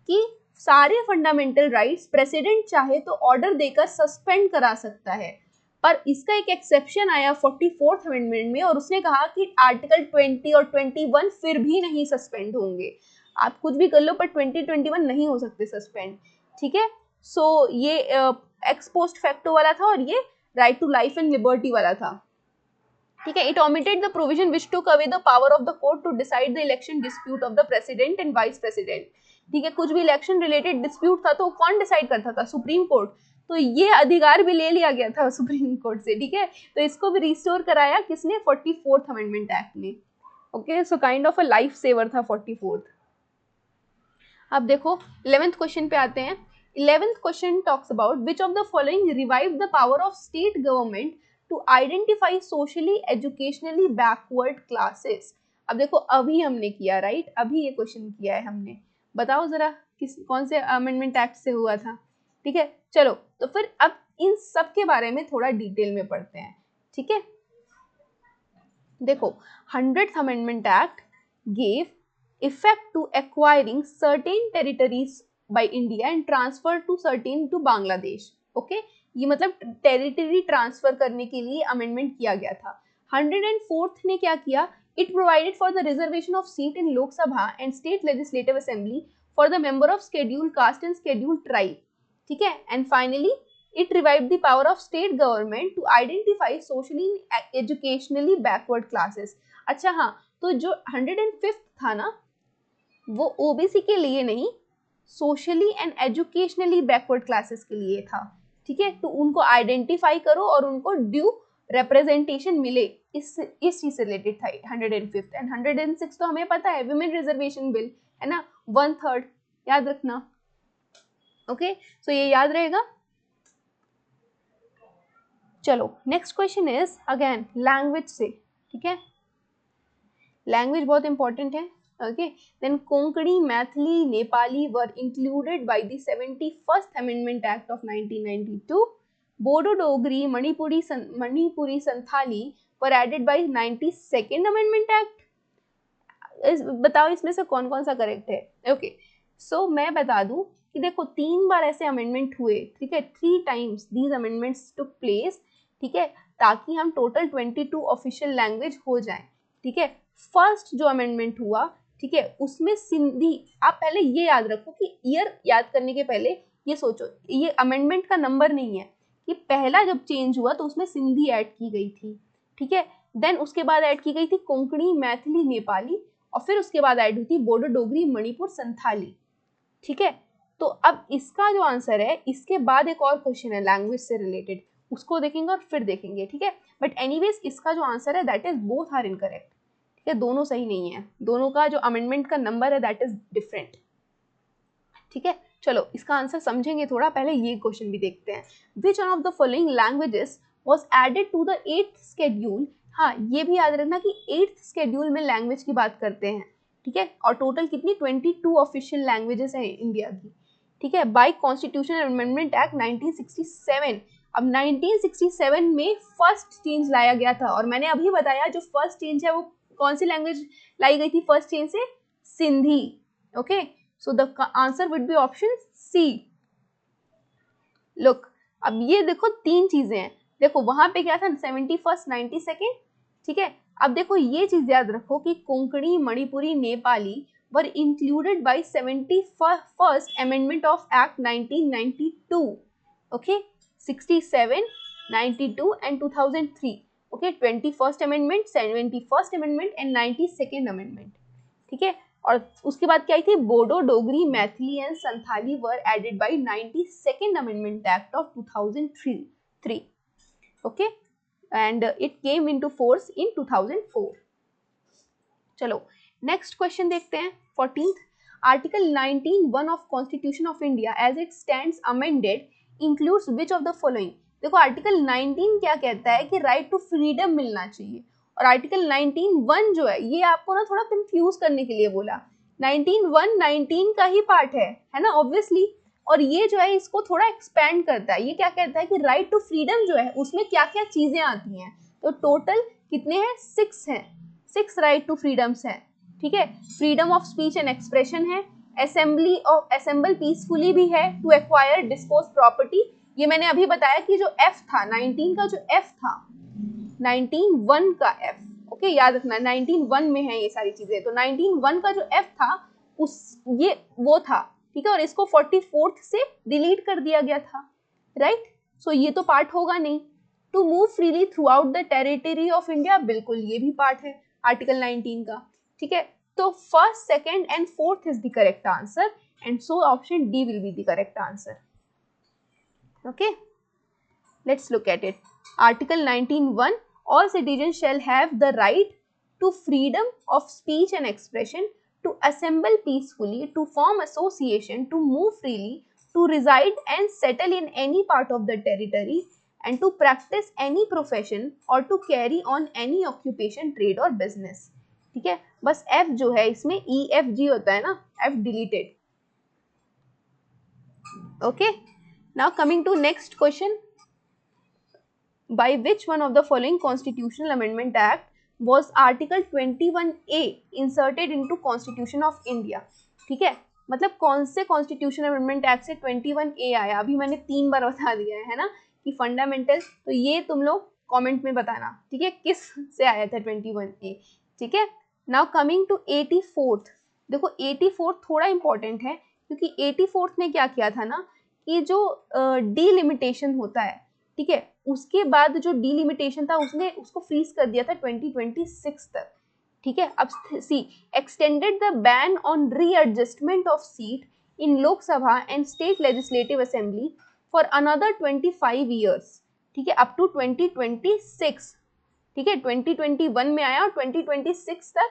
कि सारे फंडामेंटल राइट्स प्रेसिडेंट चाहे तो ऑर्डर देकर सस्पेंड करा सकता है, पर इसका एक एक्सेप्शन आया 44th अमेंडमेंट में और उसने कहा कि आर्टिकल 20 और 21 फिर भी नहीं सस्पेंड होंगे, आप कुछ भी कर लो पर 20, 21 नहीं हो सकते सस्पेंड। ठीक है, सो ये एक्स पोस्ट फैक्टो वाला था और ये right to life and liberty वाला था। ठीक है, it omitted the provision which took away the power of the court to decide the election dispute of the president and vice president. ठीक है, कुछ भी इलेक्शन रिलेटेड डिस्प्यूट था तो कौन डिसाइड करता था, सुप्रीम कोर्ट, तो ये अधिकार भी ले लिया गया था सुप्रीम कोर्ट से। ठीक है, तो इसको भी रिस्टोर कराया किसने, 44th अमेंडमेंट एक्ट ने। Okay, so kind of a life saver था 44th। अब देखो 11th क्वेश्चन पे आते हैं। 11th question talks about which of the following revive the power of state government to identify socially educationally backward classes. अब देखो अभी हमने किया, राइट, अभी ये क्वेश्चन किया है हमने, बताओ जरा कौन से अमेंडमेंट एक्ट से हुआ था। ठीक है, चलो तो फिर अब इन सब के बारे में थोड़ा डिटेल में पढ़ते हैं। ठीक है, देखो 100th amendment act gave effect to acquiring certain territories by India and transfer to certain to Bangladesh. Okay, ये मतलब टेरिटरी ट्रांसफर करने के लिए अमेंडमेंट किया गया था। 104th ने क्या किया, it provided for the reservation of seat in Lok Sabha and state legislative assembly for the member of scheduled caste and scheduled tribe. ठीक है, and finally it revived the power of state government to identify socially and educationally backward classes। अच्छा हाँ, तो जो 105th था ना वो OBC के लिए नहीं, socially and educationally backward classes के लिए था। ठीक है, तो उनको आइडेंटिफाई करो और उनको ड्यू रिप्रेजेंटेशन मिले, इस चीज से रिलेटेड था 105th एंड 106 तो हमें पता है विमेन रिजर्वेशन बिल है ना, 1/3, याद रखना। ओके सो ये याद रहेगा। चलो next question is again language से, ठीक है, लैंग्वेज बहुत इंपॉर्टेंट है। Okay then Konkani, Maithili, Nepali were included by the 71st amendment act of 1992। Bodo, Dogri, Manipuri Santhali were added by 92nd amendment act. बताओ इसमें से कौन कौन सा करेक्ट है। ओके सो मैं बता दूं कि देखो 3 बार ऐसे अमेंडमेंट हुए, ठीक है, 3 times these amendments took place, ठीक है, ताकि हम टोटल 22 ऑफिशियल लैंग्वेज हो जाएं, ठीक है। फर्स्ट जो अमेंडमेंट हुआ, ठीक है, उसमें सिंधी, आप पहले ये याद रखो कि ईयर याद करने के पहले ये सोचो, ये अमेंडमेंट का नंबर नहीं है कि पहला जब चेंज हुआ तो उसमें सिंधी ऐड की गई थी, ठीक है, देन उसके बाद ऐड की गई थी कोंकणी, मैथिली, नेपाली, और फिर उसके बाद ऐड हुई थी बोडो, डोगरी, मणिपुर, संथाली, ठीक है। तो अब इसका जो आंसर है, इसके बाद एक और क्वेश्चन है लैंग्वेज से रिलेटेड, उसको देखेंगे और फिर देखेंगे, ठीक है। बट एनीवेज इसका जो आंसर है that is both are incorrect, ठीक है, दोनों सही नहीं है, दोनों का जो अमेंडमेंट का नंबर है दैट इज डिफरेंट, ठीक है। चलो इसका आंसर समझेंगे थोड़ा, पहले ये क्वेश्चन भी देखते हैं। Which one of the following languages was added to the 8th schedule. हाँ ये भी याद रखना कि 8th शेड्यूल में लैंग्वेज की बात करते हैं, ठीक है, और टोटल कितनी 22 ऑफिशियल लैंग्वेजेस है इंडिया की, ठीक है, बाय कॉन्स्टिट्यूशनल अमेंडमेंट एक्ट 1967। अब 1967 में फर्स्ट चेंज लाया गया था, और मैंने अभी बताया जो फर्स्ट चेंज है वो कौन सी लैंग्वेज लाई गई थी फर्स्ट चेंज से, Sindhi. Okay so the answer would be option C. Look अब ये देखो 3 चीजें हैं, देखो वहां पे क्या था 71st 92nd, ठीक है। अब देखो ये चीज याद रखो कि Konkani, Manipuri, Nepali were included by 71st amendment of act 1992। Okay 67, 92 and 2003। Okay 21st amendment, 71st amendment and 92nd amendment, ठीक है। और उसके बाद क्या आई थी, Bodo, Dogri, Maithili and Santhali were added by 92nd amendment act of 2003। Okay and it came into force in 2004। चलो next question देखते हैं 14th। Article 19(1) of constitution of India as it stands amended includes which of the following. देखो article 19 क्या कहता है कि right to freedom मिलना चाहिए, और आर्टिकल 19(1) जो है ये आपको ना थोड़ा कंफ्यूज करने के लिए बोला, 19(1) 19 का ही पार्ट है ना ऑब्वियसली, और ये जो है इसको थोड़ा एक्सपेंड करता है। ये क्या कहता है कि राइट टू फ्रीडम जो है उसमें क्या क्या चीजें आती हैं, तो टोटल कितने हैं, 6 हैं, 6 राइट टू फ्रीडम्स हैं, ठीक है। Freedom of speech and expression है, असेंबल पीसफुली भी है, टू एक्वायर डिस्पोज प्रॉपर्टी, ये मैंने अभी बताया कि जो एफ था 19 का, जो एफ था 19(1) का एफ, ओके याद रखना 19(1) में है ये सारी चीजें, तो 19(1) का जो एफ था उस ये वो था, ठीक है, और इसको 44th से डिलीट कर दिया गया था, राइट। सो ये तो पार्ट होगा नहीं। To move freely throughout the territory of India, बिल्कुल ये भी पार्ट है आर्टिकल 19 का, ठीक है। तो first, second and fourth is the correct answer, and so option D will be the correct answer. Okay let's look at it. Article 19(1) all citizens shall have the right to freedom of speech and expression, to assemble peacefully, to form association, to move freely, to reside and settle in any part of the territory, and to practice any profession or to carry on any occupation, trade or business। ठीक है, बस F जो है इसमें EFG होता है ना, F deleted। Okay, now coming to next question। By which one of the following constitutional amendment act was article 21A inserted into constitution of India। ठीक है, मतलब कौन से कॉन्स्टिट्यूशन अमेंडमेंट एक्ट से 21A आया, अभी मैंने 3 बार बता दिया है ना कि फंडामेंटल, तो ये तुम लोग कमेंट में बताना, ठीक है, किस से आया था 21A, ठीक है। Now coming to 84th। देखो 84th थोड़ा इंपॉर्टेंट है, क्योंकि 84th ने क्या किया था ना कि जो डीलिमिटेशन होता है, ठीक है, उसके बाद जो डीलिमिटेशन था उसने उसको फ्रीज कर दिया था 2026 तक, ठीक है। अब C extended the ban on readjustment of seat in Lok Sabha and state legislative assembly for another 25 years. ठीक है, अप टू 2026, ठीक है, 2021 में आया और 2026 तक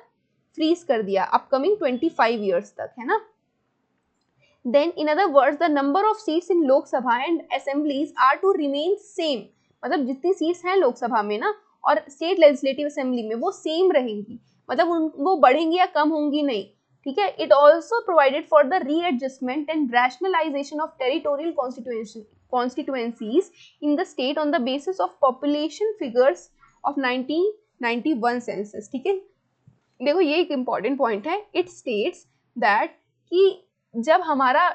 फ्रीज कर दिया, अपकमिंग 25 ईयर्स तक, है ना। Then in other words the number of seats in Lok Sabha and assemblies are to remain same, मतलब जितनी सीट्स हैं लोकसभा में ना और स्टेट लेजिस्लेटिव असेंबली में वो सेम रहेंगी, मतलब वो बढ़ेंगी या कम होंगी नहीं, ठीक है। It also provided for the readjustment and rationalisation of territorial constituencies in the state on the basis of population figures of 1991 census, ठीक है। देखो ये एक इम्पॉर्टेंट पॉइंट है, इट स्टेट्स दैट कि जब हमारा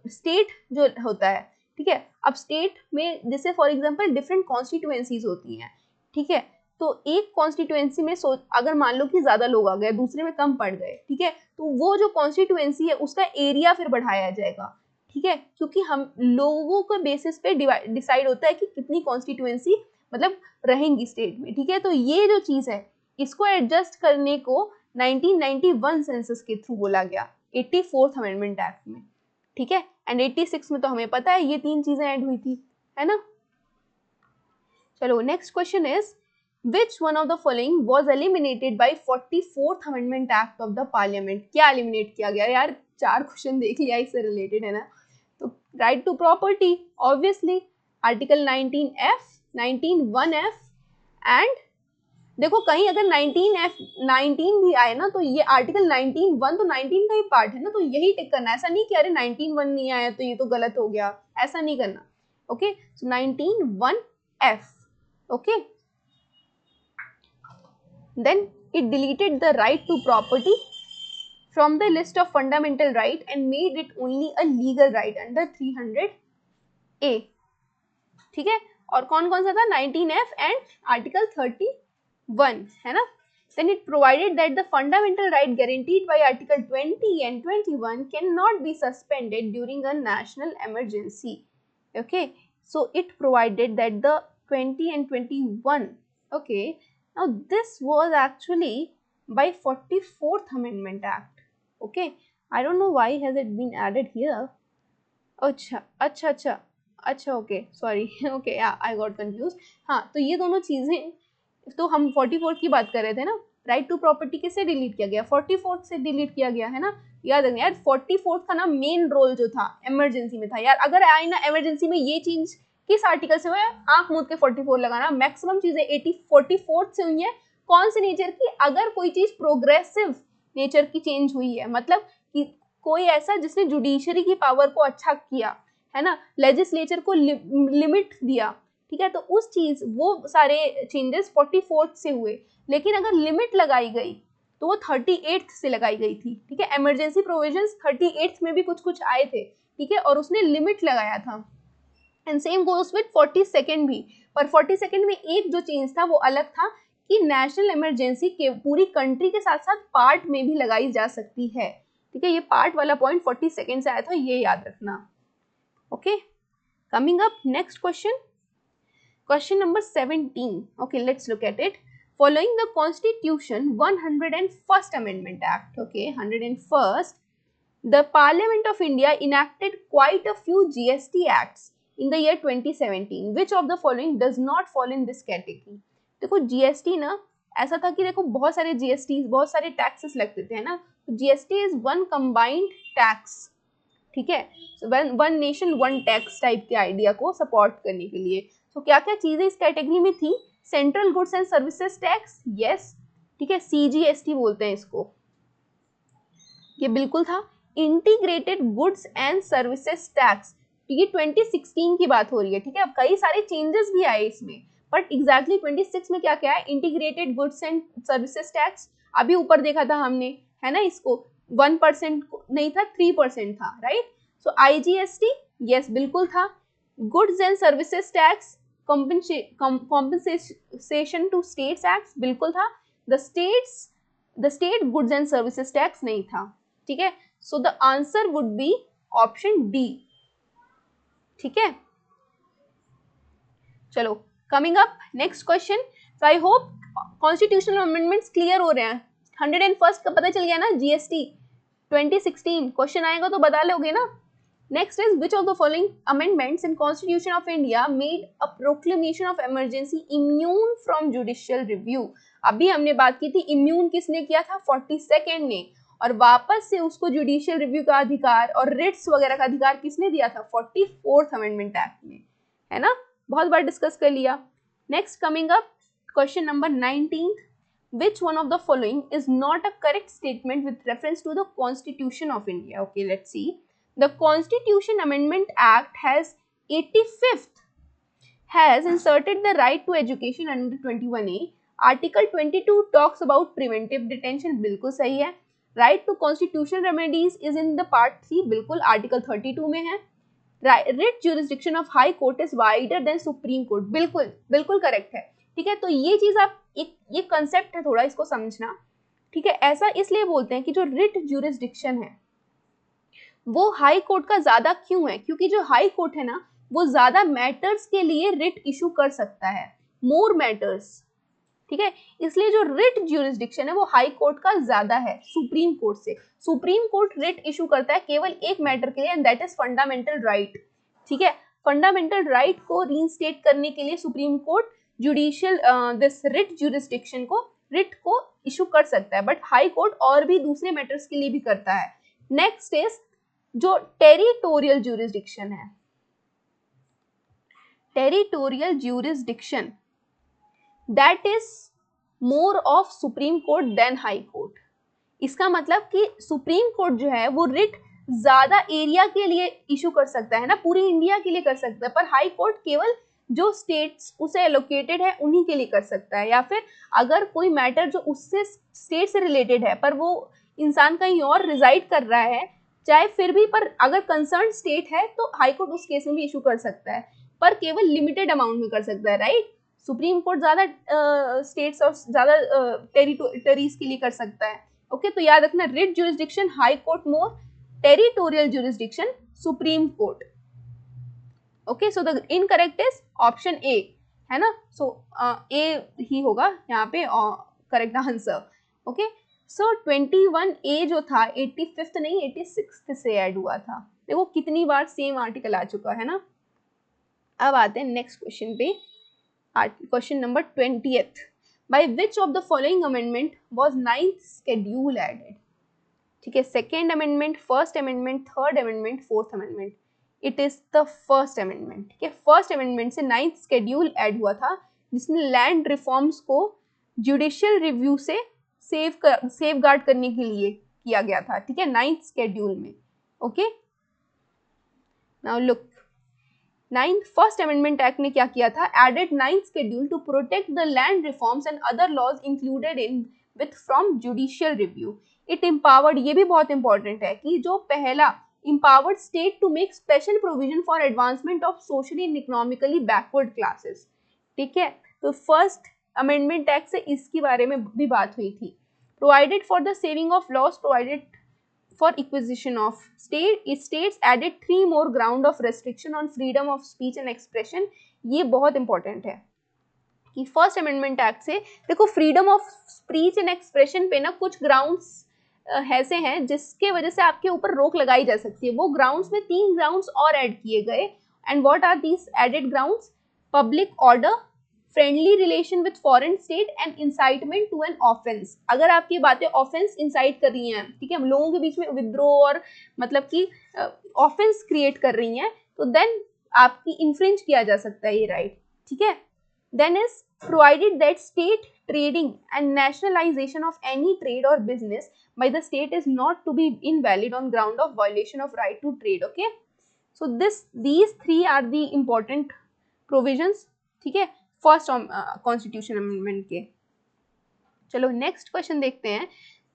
स्टेट जो होता है, ठीक है, अब स्टेट में जैसे फॉर एग्जांपल डिफरेंट कॉन्स्टिट्यूएंसीज होती हैं, ठीक है, तो एक कॉन्स्टिट्यूएंसी में अगर मान लो कि ज्यादा लोग आ गए, दूसरे में कम पड़ गए, ठीक है, तो वो जो कॉन्स्टिट्यूएंसी है उसका एरिया फिर बढ़ाया जाएगा, ठीक है, क्योंकि हम लोगों के बेसिस पे डिसाइड होता है कि कितनी कॉन्स्टिट्यूएंसी मतलब रहेंगी स्टेट में, ठीक है। तो ये जो चीज है इसको एडजस्ट करने को 1991 सेंसस के थ्रू बोला गया 84th अमेंडमेंट एक्ट में, ठीक है। एंड 86 में तो हमें पता है ये तीन चीजें ऐड हुई थी, है ना। चलो next question is which one of the following was eliminated by 44th amendment act of the parliament, क्या एलिमिनेट किया गया यार, 4 क्वेश्चन देख लिया इससे रिलेटेड, है ना। तो right to property obviously, article 19F 19(1)(f) and देखो कहीं अगर 19 भी आए ना तो ये आर्टिकल 19(1) तो 19 का ही पार्ट है ना, तो यही टिक करना, ऐसा नहीं कि अरे 19(1) नहीं आया तो ये तो गलत हो गया, ऐसा नहीं करना, okay. So 19(1)(f), okay. Then it deleted the right to property from the list of fundamental right and made it only a legal right under 300A, ठीक है। और कौन कौन सा था, 19F and Article 31, है ना। Then it provided that the fundamental right guaranteed by Article 20 and 21 cannot be suspended during a national emergency, okay. So it provided that the 20 and 21, okay. Now this was actually by 44th Amendment Act, okay. I don't know why has it been added here. अच्छा okay, sorry okay, yeah, I got confused. हाँ, तो ये दोनों चीजें, तो हम 44th की बात कर रहे थे ना, राइट टू प्रॉपर्टी किससे डिलीट किया गया, 44th से डिलीट किया गया, है ना। याद रखना यार 44th का ना मेन रोल जो था इमरजेंसी में था यार, अगर आए ना इमरजेंसी में ये चेंज किस आर्टिकल से हुआ है, आंख मूंद के 44 लगाना, मैक्सिमम चीजें 44th से हुई है, कौन से नेचर की, अगर कोई चीज प्रोग्रेसिव नेचर की चेंज हुई है, मतलब कि कोई ऐसा जिसने जुडिशरी की पावर को अच्छा किया, है ना, लेजिस्लेचर को लिमिट दिया, ठीक है, तो उस चीज वो सारे चेंजेस 44th से हुए। लेकिन अगर लिमिट लगाई गई तो वो 38th से लगाई गई थी, ठीक है। इमरजेंसी प्रोविजंस 38th में भी कुछ कुछ आए थे, ठीक है, और उसने लिमिट लगाया था। And same goes with 42nd भी, पर 42nd में एक जो चेंज था वो अलग था कि नेशनल इमरजेंसी के पूरी कंट्री के साथ साथ पार्ट में भी लगाई जा सकती है, ठीक है। ये पार्ट वाला पॉइंट 42nd से आया था, ये याद रखना, okay. Coming up next question, question number 17, okay, let's look at it. Following the Constitution 101st Amendment Act, okay, 101st, the Parliament of India enacted quite a few GST acts in the year 2017. Which of the following does not fall in this category? देखो GST ना ऐसा था कि देखो बहुत सारे GST, बहुत सारे टैक्सेस लगते थे, है ना। GST is one combined tax, ठीक है, one nation one tax type के आइडिया को सपोर्ट करने के लिए। तो क्या क्या चीजें इस कैटेगरी में थी, central goods and services tax, yes, ठीक है, CGST बोलते हैं इसको, ये बिल्कुल था। Integrated goods and services tax, ये 2016 की बात हो रही है, ठीक है। अब कई सारे चेंजेस भी आए इसमें, बट एग्जैक्टली 26 में क्या क्या है, integrated goods and services tax, अभी ऊपर देखा था हमने, है ना, इसको 1% नहीं था, 3% था, राइट। सो IGST, यस बिल्कुल था। Goods and services tax, compensation to states acts, बिल्कुल था। the state goods and services tax नहीं था, ठीक है। so the answer would be option D, ठीक है। चलो coming up next question. so I hope constitutional amendments clear हो रहे हैं। 101st का पता चल गया ना, GST 2016 क्वेश्चन आएगा तो बता लोगे ना, Next is which of the following amendments in Constitution of India made a proclamation of emergency immune from judicial review? अभी हमने बात की थी इम्यून किसने किया था, 42nd ने, और वापस से उसको जुडिशियल रिव्यू का अधिकार और रिट्स वगैरह का अधिकार किसने दिया था, 44th अमेंडमेंट एक्ट में, है ना, बहुत बार डिस्कस कर लिया। Next coming up question number 19, which one of the following is not a correct statement with reference to the Constitution of India? Okay, let's see. The Constitution Amendment Act has 85th has inserted the right to education under 21A. Article 22 talks about preventive detention, बिल्कुल सही है। Right to constitutional remedies is in the part 3, बिल्कुल Article 32 में है। Writ jurisdiction of High Court is wider than Supreme Court, बिल्कुल बिल्कुल correct है। ठीक है, तो ये चीज आप ये कंसेप्ट है थोड़ा इसको समझना। ठीक है, ऐसा इसलिए बोलते हैं कि जो रिट ज्यूरिसडिक्शन है वो हाई कोर्ट का ज्यादा क्यों है, क्योंकि जो हाई कोर्ट है ना वो ज्यादा मैटर्स के लिए रिट इशू कर सकता है, मोर मैटर्स। ठीक है, इसलिए जो रिट ज्यूरिसडिक्शन है वो हाई कोर्ट का ज्यादा है सुप्रीम कोर्ट से। सुप्रीम कोर्ट रिट इशू करता है केवल एक मैटर के लिए, and that is fundamental right. ठीक है, फंडामेंटल राइट को रीइंस्टेट करने के लिए supreme court judicial this writ jurisdiction को रिट को इशू कर सकता है, बट हाई कोर्ट और भी दूसरे मैटर्स के लिए भी करता है। नेक्स्ट इज जो टेरिटोरियल ज्यूरिसडिक्शन है, territorial jurisdiction that is more of supreme court than high court. इसका मतलब कि सुप्रीम कोर्ट जो है वो रिट ज्यादा एरिया के लिए इशू कर सकता है ना, पूरी इंडिया के लिए कर सकता है, पर हाई कोर्ट केवल जो स्टेट्स उसे एलोकेटेड है उन्हीं के लिए कर सकता है, या फिर अगर कोई मैटर जो उससे स्टेट से रिलेटेड है पर वो इंसान कहीं और रिजाइड कर रहा है, चाहे फिर भी, पर अगर कंसर्न स्टेट है तो हाई कोर्ट उस केस में भी इशू कर सकता है, पर केवल लिमिटेड अमाउंट में कर सकता है, राइट। सुप्रीम कोर्ट ज्यादा स्टेट्स और ज्यादा टेरिटरीज के लिए कर सकता है। ओके, तो याद रखना writ jurisdiction high court more, territorial jurisdiction supreme court. Okay, so the incorrect is option A, है ना, सो ए ही होगा यहाँ पे करेक्ट आंसर। ओके, सो 21A जो था 85th नहीं 86th से ऐड हुआ था। देखो कितनी बार सेम आर्टिकल आ चुका है ना। अब आते हैं नेक्स्ट क्वेश्चन पे, question number 20th, by which of the following amendment was 9th schedule added? ठीक है, second amendment, first amendment, third amendment, fourth amendment? It is the first amendment. ठीक है, फर्स्ट अमेंडमेंट से 9th शेड्यूल ऐड हुआ था जिसने land reforms को judicial review से सेफ गार्ड करने के लिए किया गया था। ठीक है, 9th शेड्यूल में। Okay, now look, first amendment act ने क्या किया था, added 9th schedule to protect the land reforms and other laws included in with from judicial review. It empowered, ये भी बहुत इंपॉर्टेंट है कि जो पहला empowered state to make special provision for advancement of socially and economically backward classes। ठीक है, तो फर्स्ट अमेंडमेंट एक्ट से इसके बारे में भी बात हुई थी। Provided for the saving of laws, provided for acquisition of states, added 3 more ground of restriction on freedom of speech and expression। ये बहुत इंपॉर्टेंट है कि फर्स्ट अमेंडमेंट एक्ट से देखो freedom of speech and expression पे ना कुछ grounds ऐसे हैं जिसके वजह से आपके ऊपर रोक लगाई जा सकती है। वो ग्राउंड्स में 3 ग्राउंड्स और ऐड किए गए, and what are these added grounds? Public order, friendly relation with foreign state and incitement to an offence. अगर आपकी बातें ऑफेंस इंसाइट कर रही हैं, ठीक है, लोगों के बीच में विद्रोह और मतलब कि ऑफेंस क्रिएट कर रही हैं, तो देन आपकी इन्फ्रिंज किया जा सकता है ये राइट। ठीक है, then is provided that state trading and nationalization of any trade or business by the state is not to be invalid on ground of violation of right to trade। okay, so these 3 are the important provisions। ठीक है, first constitution amendment के। चलो next question देखते हैं,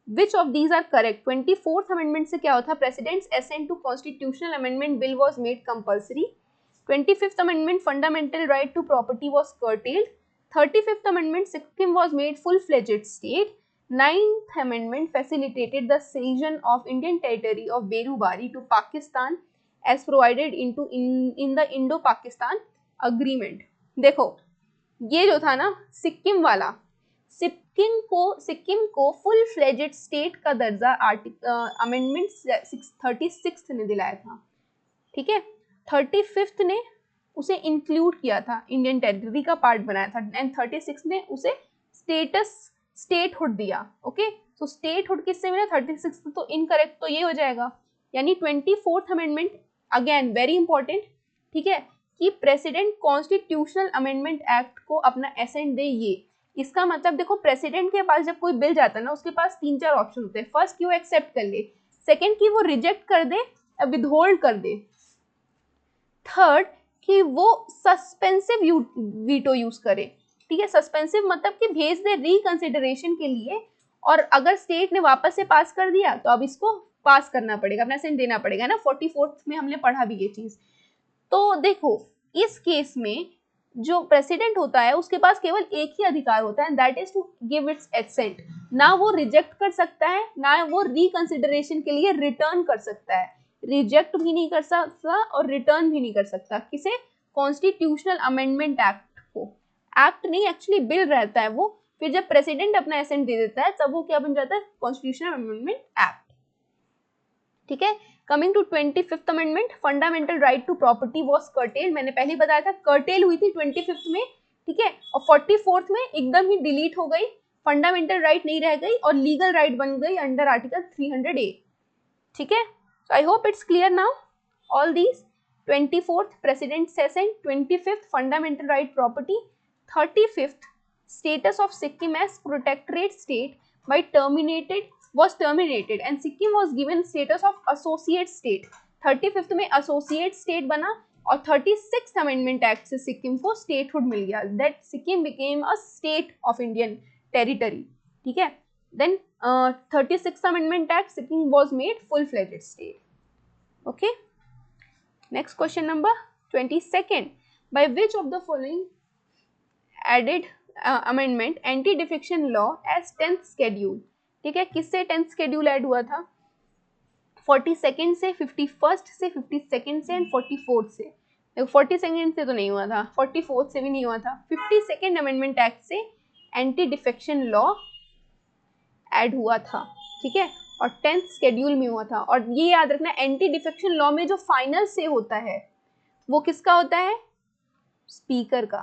which of these are correct? 24th amendment से क्या होता? President's assent to constitutional amendment bill was made compulsory. 25th amendment fundamental right to property was curtailed। 35th amendment Sikkim was made full-fledged state। 9th amendment facilitated the cession of Indian territory of Berubari to Pakistan as provided in the Indo-Pakistan agreement। देखो ये जो था ना सिक्किम वाला, सिक्किम को full fledged state का दर्जा amendment 36 ने दिलाया था। ठीक है। 35th ने उसे इंक्लूड किया था, इंडियन टेरिटरी का पार्ट बनाया था, एंड 36 ने उसे स्टेटहुड दिया। ओके, सो स्टेटहुड किससे मिला? 36, तो इनकरेक्ट तो ये हो जाएगा। यानी 24th amendment again very important, ठीक है, कि प्रेसिडेंट कॉन्स्टिट्यूशनल अमेंडमेंट एक्ट को अपना एसेंट दे। ये इसका मतलब देखो, प्रेसिडेंट के पास जब कोई बिल जाता है ना, उसके पास 3-4 ऑप्शन होते हैं। फर्स्ट कि वो एक्सेप्ट कर ले, सेकंड कि वो रिजेक्ट कर दे, विदहोल्ड कर दे, थर्ड कि वो सस्पेंसिव वीटो यूज करे। ठीक है, सस्पेंसिव मतलब कि भेज दे रिकंसिडरेशन के लिए, और अगर स्टेट ने वापस से पास कर दिया तो अब इसको पास करना पड़ेगा, अपना सेंट देना पड़ेगा ना। 44th में हमने पढ़ा भी ये चीज। तो देखो, इस केस में जो प्रेसिडेंट होता है उसके पास केवल एक ही अधिकार होता है, that is to give its assent. ना वो रिजेक्ट कर सकता है, ना वो रिकंसिडरेशन के लिए रिटर्न कर सकता है। रिजेक्ट भी नहीं कर सकता और रिटर्न भी नहीं कर सकता। किसे? कॉन्स्टिट्यूशनल अमेंडमेंट एक्ट को। एक्ट नहीं, एक्चुअली बिल रहता है वो। फिर जब प्रेसिडेंट अपना एसेंट दे देता है तब वो क्या बन जाता है? Constitutional amendment act. ठीक है। Coming to 25th amendment, fundamental right to property was curtail. मैंने पहले बताया था कर्टेल हुई थी 25th में, ठीक है, और 44th में एकदम ही डिलीट हो गई, फंडामेंटल राइट नहीं रह गई और लीगल राइट बन गई अंडर आर्टिकल 300A। ठीक है, so I hope it's clear now all these 24th president's assent, 25th fundamental right property, 35th status of Sikkim as protectorate state was terminated and Sikkim was given status of associate state। 35th में associate state बना और 36th amendment act से सिक्किम को statehood मिल गया, that Sikkim became a state of Indian territory। ठीक है, then 36th amendment act, Sikkim was made full-fledged state। Okay, next question number 22nd, by which of the following added amendment anti-defection law as 10th schedule। ठीक है, किससे 10th schedule add हुआ था? 42nd से, 51st से, 52nd से and 44th से। 42nd से तो नहीं हुआ था, 44th से भी नहीं हुआ था। 52nd अमेंडमेंट एक्ट से एंटी डिफेक्शन लॉ ऐड हुआ था। ठीक है, और 10th शेड्यूल में हुआ था। और ये याद रखना, एंटी डिफेक्शन लॉ में जो फाइनल से होता है वो किसका होता है? स्पीकर का।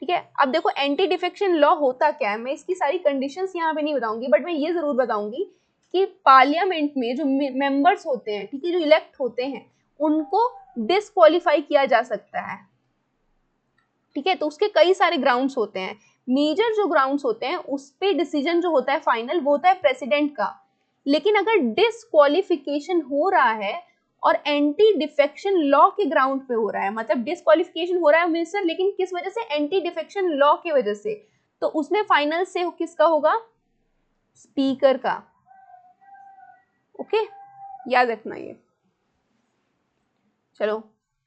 ठीक है, अब देखो एंटी डिफेक्शन लॉ होता क्या है, मैं इसकी सारी कंडीशंस यहाँ पे नहीं बताऊंगी, बट मैं ये जरूर बताऊंगी कि पार्लियामेंट में जो मेंबर्स होते हैं, ठीक है, जो इलेक्ट होते हैं, उनको डिस्क्वालीफाई किया जा सकता है। ठीक है, तो उसके कई सारे ग्राउंड्स होते हैं। मेजर जो ग्राउंड्स होते हैं उस पे डिसीजन जो होता है फाइनल, वो होता है प्रेसिडेंट का। लेकिन अगर डिस्क्वालिफिकेशन हो रहा है और एंटी डिफेक्शन लॉ के ग्राउंड पे हो रहा है, मतलब डिस्क्वालिफिकेशन हो रहा है मिनिस्टर, लेकिन किस वजह से? एंटी डिफेक्शन लॉ की वजह से, तो उसमें फाइनल से किसका होगा? स्पीकर का। ओके, याद रखना ये। चलो,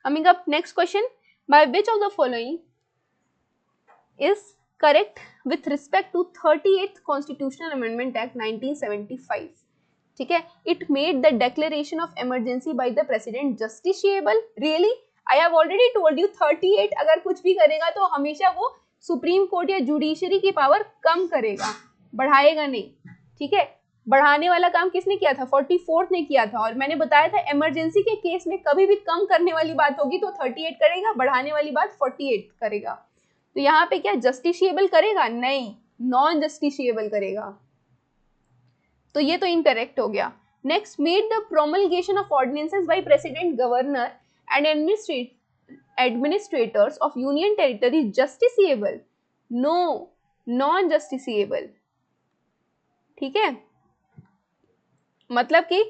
coming up next question, bye which of the following is correct with respect to 38th Constitutional Amendment Act 1975। ठीक है, it made the declaration of emergency by the president justiciable। Really? I have already told you 38 अगर कुछ भी करेगा तो हमेशा वो supreme court या जुडिशरी की पावर कम करेगा, बढ़ाएगा नहीं। ठीक है, बढ़ाने वाला काम किसने किया था? 44th ने किया था। और मैंने बताया था इमरजेंसी के केस में कभी भी कम करने वाली बात होगी तो 38 करेगा, बढ़ाने वाली बात 48 करेगा। तो यहाँ पे क्या जस्टिशिएबल करेगा? नहीं, नॉन जस्टिशिएबल करेगा। तो ये तो इनकरेक्ट हो गया। Next, made the promulgation of ordinances by president, governor and administrators of union territory justiciable? No, non justiciable. ठीक है, मतलब कि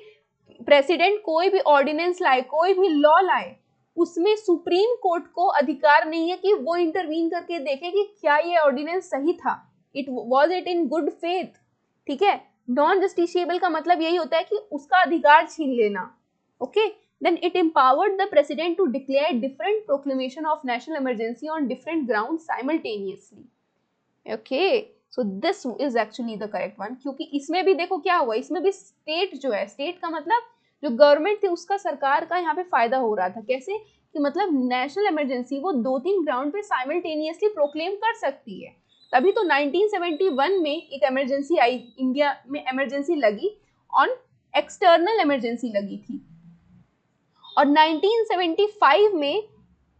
प्रेसिडेंट कोई भी ऑर्डिनेंस लाए, कोई भी लॉ लाए, उसमें सुप्रीम कोर्ट को अधिकार नहीं है कि वो इंटरवीन करके देखे कि क्या ये ऑर्डिनेंस सही था, was it in good faith. ठीक है, नॉन जस्टिशिएबल का मतलब यही होता है कि उसका अधिकार छीन लेना। Okay, then it empowered the president to declare different proclamation of national emergency on different ground simultaneously. Okay, so this is actually the correct one, क्योंकि इसमें भी देखो क्या हुआ, इसमें भी स्टेट जो है, स्टेट का मतलब जो गवर्नमेंट थी उसका, सरकार का यहाँ पे फायदा हो रहा था। कैसे? कि मतलब नेशनल इमरजेंसी वो 2-3 ग्राउंड पे साइमल्टेनियसली प्रोक्लेम कर सकती है। तभी तो 1971 में एक इमरजेंसी आई, इंडिया में इमरजेंसी लगी, ऑन एक्सटर्नल इमरजेंसी लगी थी। और 1975 में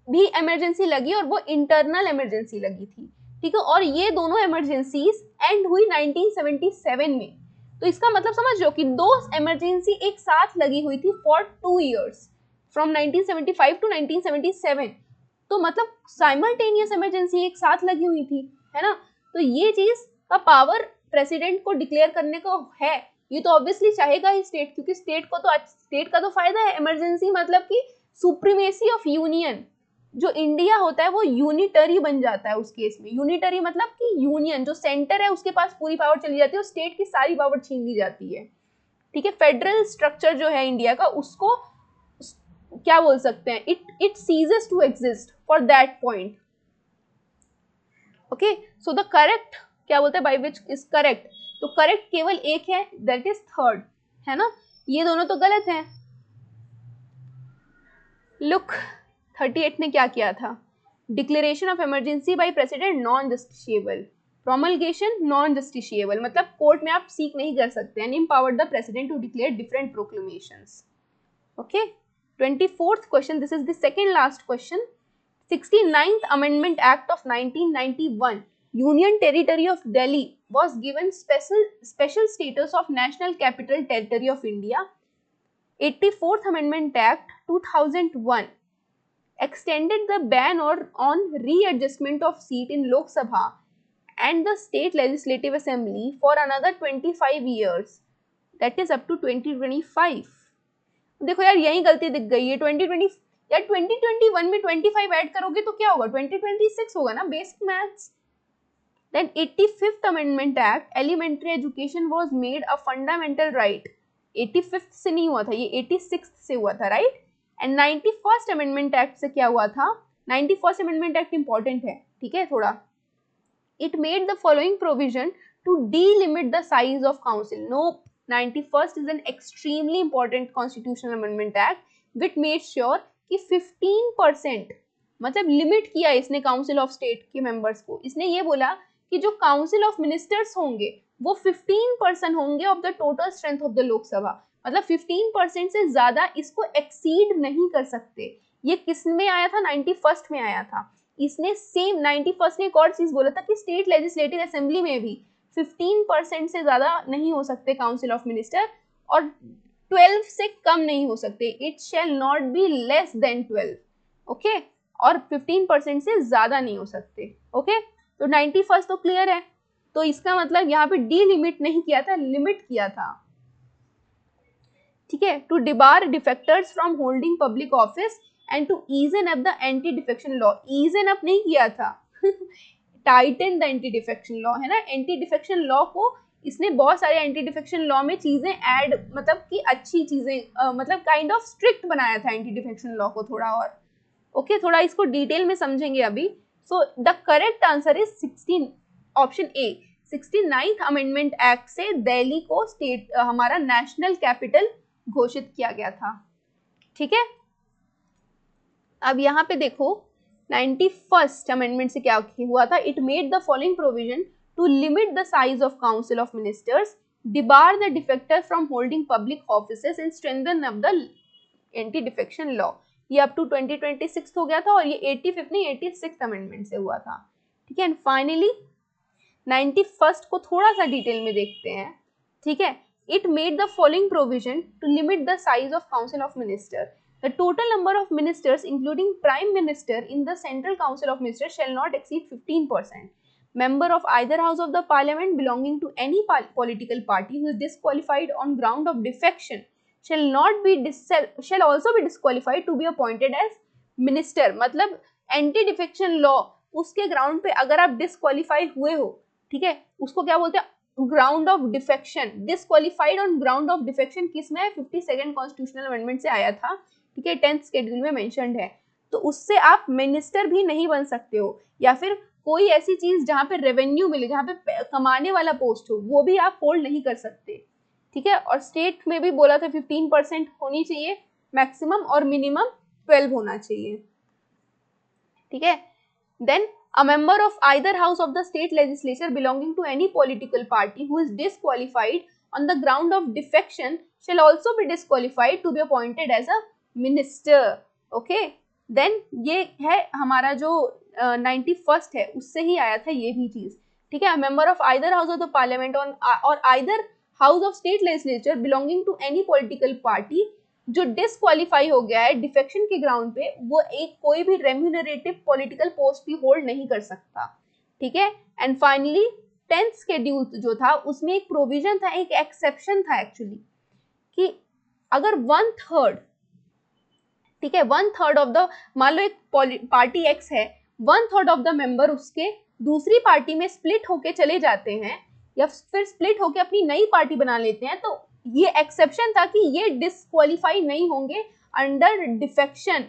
भी इमरजेंसी लगी और वो इंटरनल इमरजेंसी लगी थी, ठीक है। और ये दोनों इमरजेंसीज एंड हुई 1977 में। तो इसका मतलब समझ लो कि दो इमरजेंसी एक साथ लगी हुई थी फॉर 2 years फ्रॉम 1975 टू 1977। तो मतलब साइमल्टेनियस इमरजेंसी एक साथ लगी हुई थी, है ना। तो ये चीज का पावर प्रेसिडेंट को डिक्लेयर करने को है। ये तो ऑब्वियसली चाहेगा ही स्टेट, क्योंकि स्टेट का तो फायदा है। इमरजेंसी मतलब कि सुप्रीमेसी ऑफ यूनियन, जो इंडिया होता है वो यूनिटरी बन जाता है उस केस में। यूनिटरी मतलब कि यूनियन जो सेंटर है उसके पास पूरी पावर चली जाती है और स्टेट की सारी पावर छीन ली जाती है, ठीक है। फेडरल स्ट्रक्चर जो है इंडिया का, उसको क्या बोल सकते हैं, it ceases to exist for that point. Okay, so the correct क्या बोलते हैं, बाय विच इज करेक्ट। तो करेक्ट केवल एक है, दैट इज थर्ड, है ना। ये दोनों तो गलत हैं। लुक 38 ने क्या किया था, declaration of emergency by president non justiciable, promulgation non justiciable, मतलब कोर्ट में आप सीक नहीं कर सकते, and empowered the president to declare different proclamations. Okay, 24th question, this is the second last question. 69th Amendment Act of 1991, Union Territory of Delhi was given special status of National Capital Territory of India. 84th Amendment Act 2001 extended the ban on readjustment of seat in Lok Sabha and the State Legislative Assembly for another 25 years, that is up to 2025. देखो यार यही गलती दिख गई है। 2020 यार 2021 में 25 add करोगे तो क्या होगा, 2026 होगा ना, basic maths. Then 85th Amendment Act, Elementary Education was made a fundamental right. 85th से नहीं हुआ था, ये 86th से हुआ था, right. And 91st Amendment Act से क्या हुआ था, 91st Amendment Act इंपॉर्टेंट है, ठीक है थोड़ा। It made the following provision to delimit the size of council. Nope. 91st is an extremely important constitutional amendment act which made sure कि 15% मतलब लिमिट किया इसने काउंसिल ऑफ स्टेट के members को। इसने ये बोला कि जो काउंसिल ऑफ मिनिस्टर्स होंगे वो 15% होंगे of the total strength of the Lok Sabha, मतलब 15% से ज्यादा इसको एक्सीड नहीं कर सकते। ये किस में आया था, 91st में आया था। इसने सेम 91st ने एक और चीज बोला था कि स्टेट लेजिस्लेटिव असेंबली में भी 15% से ज्यादा नहीं हो सकते काउंसिल ऑफ मिनिस्टर, और 12 से कम नहीं हो सकते, it shall not be less than 12, okay. और 15% से ज्यादा नहीं हो सकते, ओके। तो 91st तो क्लियर है। तो इसका मतलब यहाँ पे डीलिमिट नहीं किया था, लिमिट किया था, ठीक है। To debar defectors from holding public office and to easen up the anti defection law. Easen up नहीं किया था tighten the anti defection law, है ना। एंटी डिफेक्शन लॉ को इसने बहुत सारे एंटी डिफेक्शन लॉ में चीजें ऐड, मतलब कि अच्छी चीजें, मतलब काइंड ऑफ स्ट्रिक्ट बनाया था एंटी डिफेक्शन लॉ को थोड़ा और, ओके। थोड़ा इसको डिटेल में समझेंगे अभी। सो the correct answer is 16, option A. 69th amendment act से दिल्ली को स्टेट हमारा नेशनल कैपिटल घोषित किया गया था, ठीक है। अब यहाँ पे देखो 91st अमेंडमेंट से क्या हुआ था, it made the following provision to limit the size of council of ministers, debar the defector from holding public offices and strengthen up the anti defection law. ये अप टू 2026 हो गया था और ये 85th नहीं 86th अमेंडमेंट से हुआ था, ठीक है। एंड फाइनली 91st को थोड़ा सा डिटेल में देखते हैं, ठीक है। It made the following provision to limit the size of council of minister, the total number of ministers including prime minister in the central council of ministers shall not exceed 15%. Member of either house of the parliament belonging to any political party who is disqualified on ground of defection shall also be disqualified to be appointed as minister. मतलब anti defection law उसके ground पे अगर आप disqualify हुए हो, ठीक है, उसको क्या बोलते हैं, ground of defection. Disqualified on ground of defection किस में है, 52nd कॉन्स्टिट्यूशनल अमेंडमेंट से आया था, ठीक है, 10th शेड्यूल में मेंशन्ड है। तो उससे आप मिनिस्टर भी नहीं बन सकते हो, या फिर कोई ऐसी चीज जहां पे रेवेन्यू मिले, जहां पे कमाने वाला पोस्ट हो, वो भी आप होल्ड नहीं कर सकते, ठीक है। और स्टेट में भी बोला था 15% होनी चाहिए मैक्सिमम और मिनिमम 12 होना चाहिए, ठीक है। Then a member of either house of the state legislature belonging to any political party who is disqualified on the ground of defection shall also be disqualified to be appointed as a minister. Okay, देन ये है हमारा जो 91st है, उससे ही आया था ये भी चीज, ठीक है। Member of either house of the parliament or either house of state legislature belonging to any political party जो डिसक्वालीफाई हो गया है डिफेक्शन के ग्राउंड पे, वो एक कोई भी रेम्यूनरेटिव पॉलिटिकल पोस्ट भी होल्ड नहीं कर सकता, ठीक है। एंड फाइनली 10th शेड्यूल जो था उसमें एक प्रोविजन था, एक एक्सेप्शन था एक्चुअली, कि अगर 1/3, ठीक है, 1/3 ऑफ द, मान लो एक पार्टी एक्स है, 1/3 ऑफ द मेंबर उसके दूसरी पार्टी में स्प्लिट होके चले जाते हैं या फिर स्प्लिट होके अपनी नई पार्टी बना लेते हैं, तो ये एक्सेप्शन था कि ये डिस्क्वालीफाई नहीं होंगे अंडर डिफेक्शन,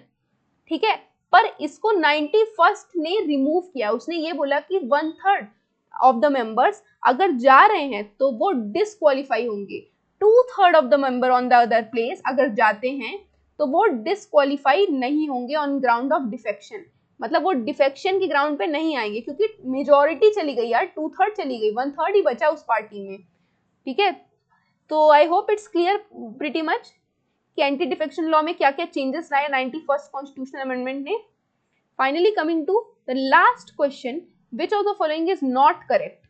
ठीक है। पर इसको 91st ने रिमूव किया, उसने ये बोला कि 1/3 ऑफ द मेंबर्स अगर जा रहे हैं तो वो डिस्क्वालीफाई होंगे, 2/3 of the member on the other place अगर जाते हैं तो वो डिस्क्वालीफाई नहीं होंगे ऑन ग्राउंड ऑफ डिफेक्शन, मतलब वो डिफेक्शन के ग्राउंड पे नहीं आएंगे, क्योंकि मेजोरिटी चली गई यार, 2/3 चली गई, 1/3 ही बचा उस पार्टी में, ठीक है। तो I hope it's clear pretty much कि एंटी डिफेक्शन लॉ में क्या क्या चेंजेस लाए 91st कॉन्स्टिट्यूशनल अमेंडमेंट ने। Finally coming to the last question, which of the following is not correct.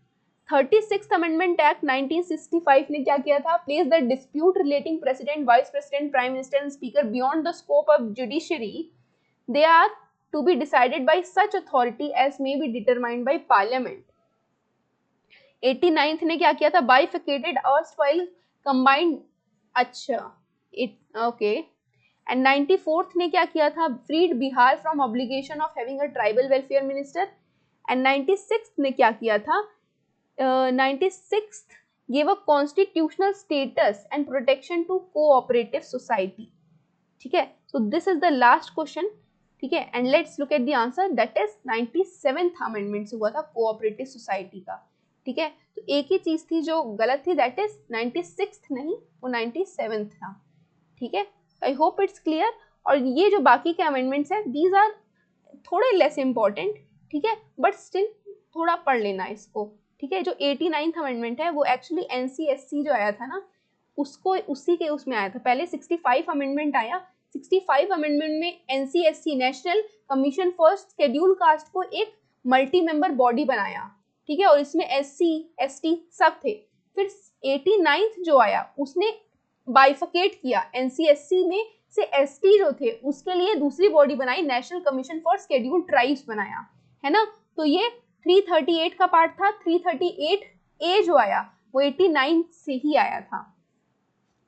36th amendment act 1965 ने क्या किया था, place the dispute relating president, vice president, prime minister and speaker beyond the scope of judiciary, they are to be decided by such authority as may be determined by parliament. 89th ने क्या किया था, bifurcated erstwhile combined, अच्छा okay. And 94th ने क्या किया था, freed Bihar from obligation of having a tribal welfare minister. And 96th ने क्या किया था, 96th gave a constitutional status and protection to cooperative society, ठीक है। so this is the last question, ठीक है। and let's look at the answer, that is 97th amendment से हुआ था cooperative society का, ठीक है। तो एक ही चीज थी जो गलत थी, that is 96th नहीं, वो 97th था, ठीक है। आई होप इट्स क्लियर। और ये जो बाकी के अमेंडमेंट्स हैं, दीज आर थोड़े लेस इंपॉर्टेंट, ठीक है, बट स्टिल थोड़ा पढ़ लेना इसको, ठीक है। जो 89th अमेंडमेंट है वो एक्चुअली NCSC जो आया था ना, उसको उसी के उसमें आया था, पहले 65 अमेंडमेंट आया, 65 अमेंडमेंट में NCSC national commission for schedule caste को एक मल्टी मेंबर बॉडी बनाया, ठीक है, और इसमें SC ST सब थे। फिर 89th जो आया उसने बाइफिकेट किया, NCSC में से ST जो थे उसके लिए दूसरी बॉडी बनाई, national commission for schedule tribes बनाया, है ना। तो ये 338 का पार्ट था, 338A जो आया वो 89 से ही आया था,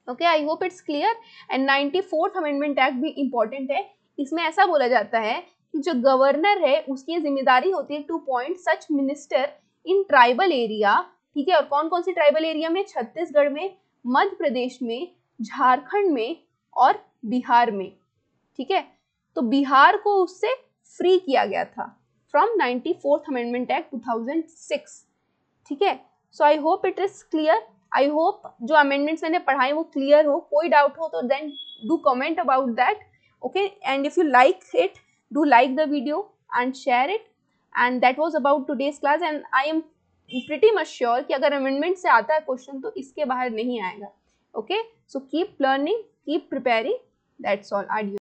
okay. I hope it's clear. And 94th amendment act भी इंपॉर्टेंट है, इसमें ऐसा बोला जाता है कि जो गवर्नर है उसकी जिम्मेदारी होती है to appoint such minister in tribal area, ठीक है। और कौन कौन सी ट्राइबल एरिया में, छत्तीसगढ़ में, मध्य प्रदेश में, झारखंड में और बिहार में, ठीक है। तो बिहार को उससे फ्री किया गया था फ्रॉम 94th अमेंडमेंट एक्ट 2006, ठीक है। So I hope it is clear. I hope जो अमेंडमेंट्स मैंने पढ़ाए वो क्लियर हो, कोई डाउट हो तो then do comment about that, okay. And if you like it, do like the video and share it. And that was about today's class, and I am pretty much sure कि अगर amendment से आता है question तो इसके बाहर नहीं आएगा, okay. So keep learning, keep preparing, that's all. Audio.